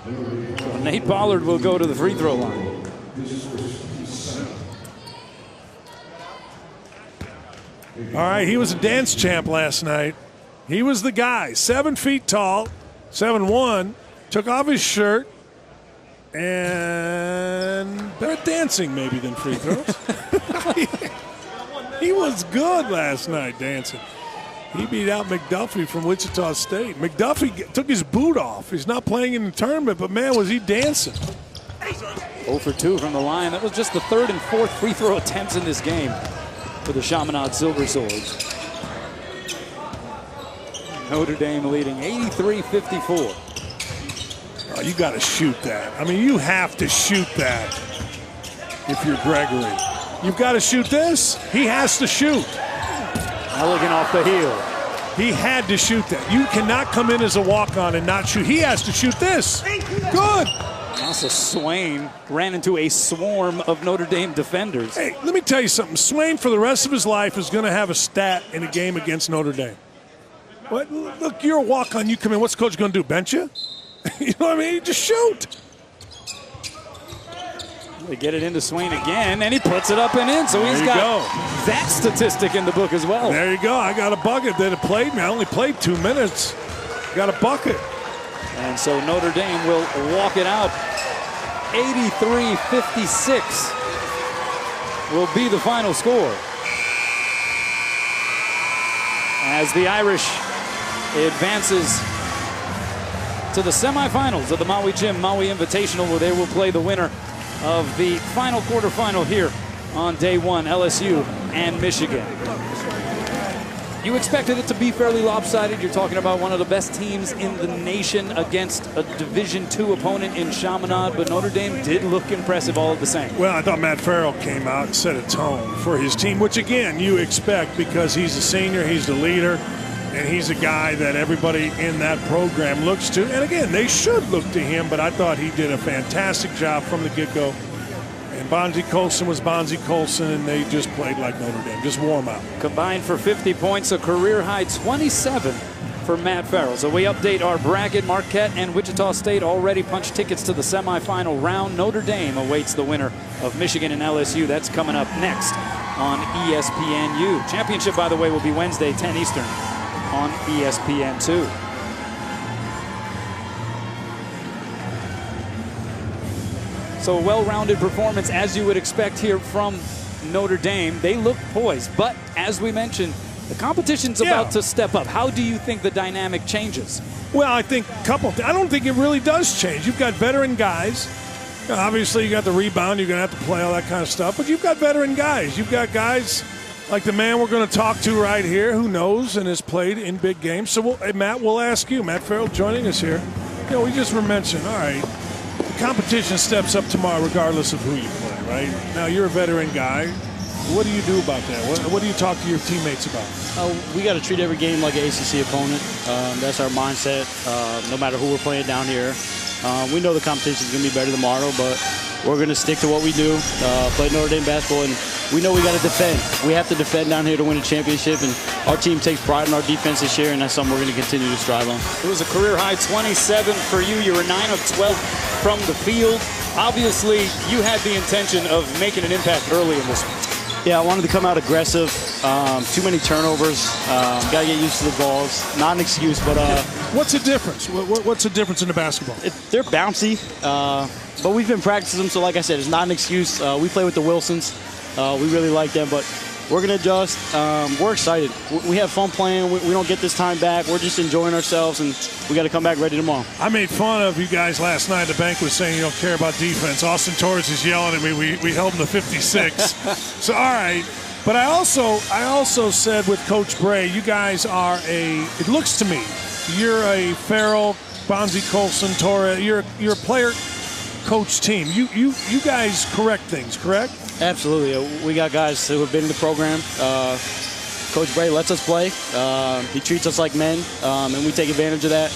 So Nate Pollard will go to the free throw line. All right, he was a dance champ last night. He was the guy, 7 feet tall, 7'1", took off his shirt, and better at dancing maybe than free throws. He was good last night dancing. He beat out McDuffie from Wichita State. McDuffie took his boot off. He's not playing in the tournament, but man, was he dancing. 0 for 2 from the line. That was just the third and fourth free throw attempts in this game for the Chaminade Silver Swords. Notre Dame leading 83-54. Oh, you got to shoot that. I mean, you have to shoot that if you're Gregory. You've got to shoot this. He has to shoot. Nelligan off the heel. He had to shoot that. You cannot come in as a walk-on and not shoot. He has to shoot this. Good. Also, Swain ran into a swarm of Notre Dame defenders. Hey, let me tell you something. Swain, for the rest of his life, is going to have a stat in a game against Notre Dame. What? Look, you're a walk-on. You come in. What's the coach going to do? Bench you? You know what I mean? Just shoot. They get it into Swain again, and he puts it up and in. So he's got that statistic in the book as well. There you go. I got a bucket that played me. I only played 2 minutes. Got a bucket. And so Notre Dame will walk it out 83-56 will be the final score as the Irish advances to the semifinals of the Maui Jim Maui Invitational, where they will play the winner of the final quarterfinal here on day one, LSU and Michigan. You expected it to be fairly lopsided. You're talking about one of the best teams in the nation against a Division II opponent in Chaminade, but Notre Dame did look impressive all the same. Well, I thought Matt Farrell came out and set a tone for his team, which, again, you expect because he's a senior, he's the leader, and he's a guy that everybody in that program looks to. And, again, they should look to him, but I thought he did a fantastic job from the get-go. And Bonzie Colson was Bonzie Colson, and they just played like Notre Dame, just warm up. Combined for 50 points, a career-high 27 for Matt Farrell. So we update our bracket. Marquette and Wichita State already punched tickets to the semifinal round. Notre Dame awaits the winner of Michigan and LSU. That's coming up next on ESPNU. Championship, by the way, will be Wednesday, 10 Eastern on ESPN2. So a well-rounded performance, as you would expect here from Notre Dame. They look poised, but as we mentioned, the competition's about to step up. How do you think the dynamic changes? Well, I think I don't think it really does change. You've got veteran guys. Obviously, you got the rebound. You're going to have to play all that kind of stuff, but you've got veteran guys. You've got guys like the man we're going to talk to right here who knows and has played in big games. So, Matt, we'll ask you. Matt Farrell joining us here. We just were mentioning, all right, competition steps up tomorrow regardless of who you play, right? Now, you're a veteran guy. What do you do about that? What do you talk to your teammates about? We got to treat every game like an ACC opponent. That's our mindset, no matter who we're playing down here. We know the competition is going to be better tomorrow, but we're going to stick to what we do, play Notre Dame basketball, and we know we got to defend. We have to defend down here to win a championship, and our team takes pride in our defense this year, and that's something we're going to continue to strive on. It was a career-high 27 for you. You were 9 of 12 from the field. Obviously, you had the intention of making an impact early in this one. Yeah, I wanted to come out aggressive. Too many turnovers. Got to get used to the balls. Not an excuse, but what's the difference? What's the difference in the basketball? They're bouncy, but we've been practicing them. So, like I said, it's not an excuse. We play with the Wilsons. We really like them, but we're gonna adjust. We're excited. We have fun playing. We don't get this time back. We're just enjoying ourselves, and we got to come back ready tomorrow. I made fun of you guys last night. The bank was saying you don't care about defense. Austin Torres is yelling at me. We held him to 56. So all right. But I also said with Coach Bray, you guys are it looks to me, you're a Farrell, Bonzie Colson, Torres. You're a player coach team. You guys correct things, correct? Absolutely. We got guys who have been in the program. Coach Bray lets us play. He treats us like men, and we take advantage of that.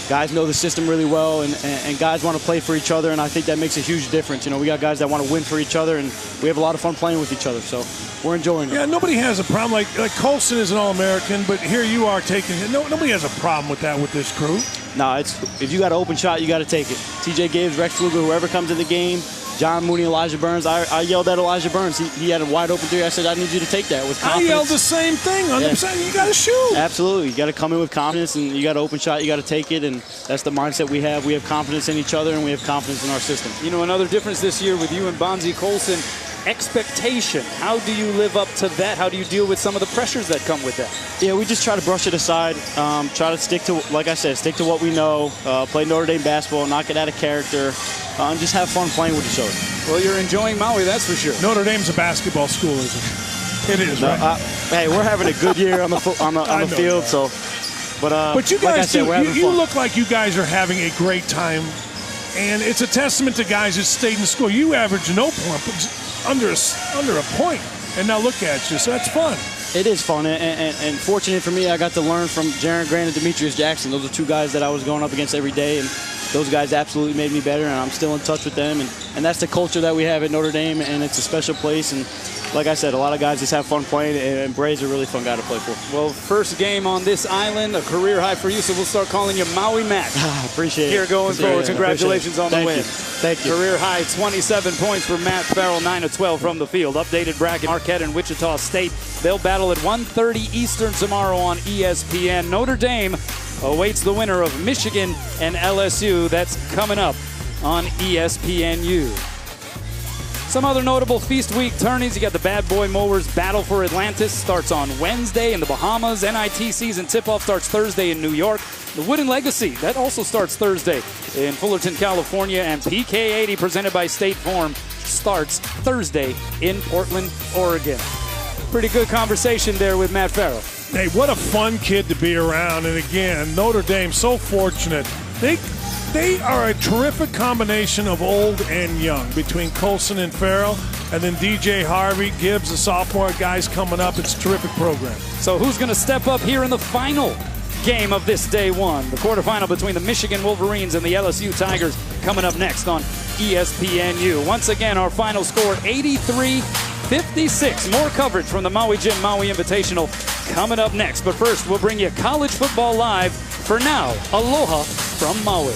Guys know the system really well, and guys want to play for each other, and I think that makes a huge difference. We got guys that want to win for each other, and we have a lot of fun playing with each other, so we're enjoying it. Yeah, nobody has a problem. Like Colson is an All-American, but here you are taking it. Nobody has a problem with that with this crew. No, if you got an open shot, you got to take it. TJ Gibbs, Rex Pfluger, whoever comes in the game, John Mooney, Elijah Burns. I yelled at Elijah Burns. He had a wide open three. I said, I need you to take that with confidence. I yelled the same thing. 100%. You got to shoot. Absolutely. You got to come in with confidence, and you got an open shot. You got to take it, and that's the mindset we have. We have confidence in each other, and we have confidence in our system. Another difference this year with you and Bonzie Colson, expectation. How do you live up to that? How do you deal with some of the pressures that come with that? Yeah, we just try to brush it aside. Try to stick to, like I said, stick to what we know. Play Notre Dame basketball, not get out of character, and just have fun playing with each other. Well, you're enjoying Maui, that's for sure. Notre Dame's a basketball school, isn't it? It is, right? Hey, we're having a good year on the field, so. But you guys, like I said, we're having fun. You look like you guys are having a great time, and it's a testament to guys that stayed in school. You average no point, under a point, and now look at you. So that's fun. It is fun, and fortunate for me, I got to learn from Jaron Grant and Demetrius Jackson. Those are two guys that I was going up against every day, and those guys absolutely made me better, and I'm still in touch with them. And that's the culture that we have at Notre Dame, and it's a special place. And like I said, a lot of guys just have fun playing, and Bray's a really fun guy to play for. Well, first game on this island, a career high for you, so we'll start calling you Maui Mac. Appreciate it. Here going forward. Congratulations on the win. Thank you. Career high 27 points for Matt Farrell, 9 of 12 from the field. Updated bracket, Marquette and Wichita State. They'll battle at 1:30 Eastern tomorrow on ESPN. Notre Dame awaits the winner of Michigan and LSU. That's coming up on ESPNU. Some other notable Feast Week tourneys. You got the Bad Boy Mowers Battle for Atlantis starts on Wednesday in the Bahamas. NIT season tip-off starts Thursday in New York. The Wooden Legacy, that also starts Thursday in Fullerton, California. And PK80 presented by State Farm starts Thursday in Portland, Oregon. Pretty good conversation there with Matt Farrell. Hey, what a fun kid to be around. And again, Notre Dame, so fortunate. They are a terrific combination of old and young between Colson and Farrell, and then DJ Harvey, Gibbs, the sophomore guys coming up. It's a terrific program. So who's going to step up here in the final game of this day one? The quarterfinal between the Michigan Wolverines and the LSU Tigers coming up next on ESPNU. Once again, our final score, 83-56. More coverage from the Maui Jim Maui Invitational coming up next. But first, we'll bring you college football live. For now, aloha from Maui.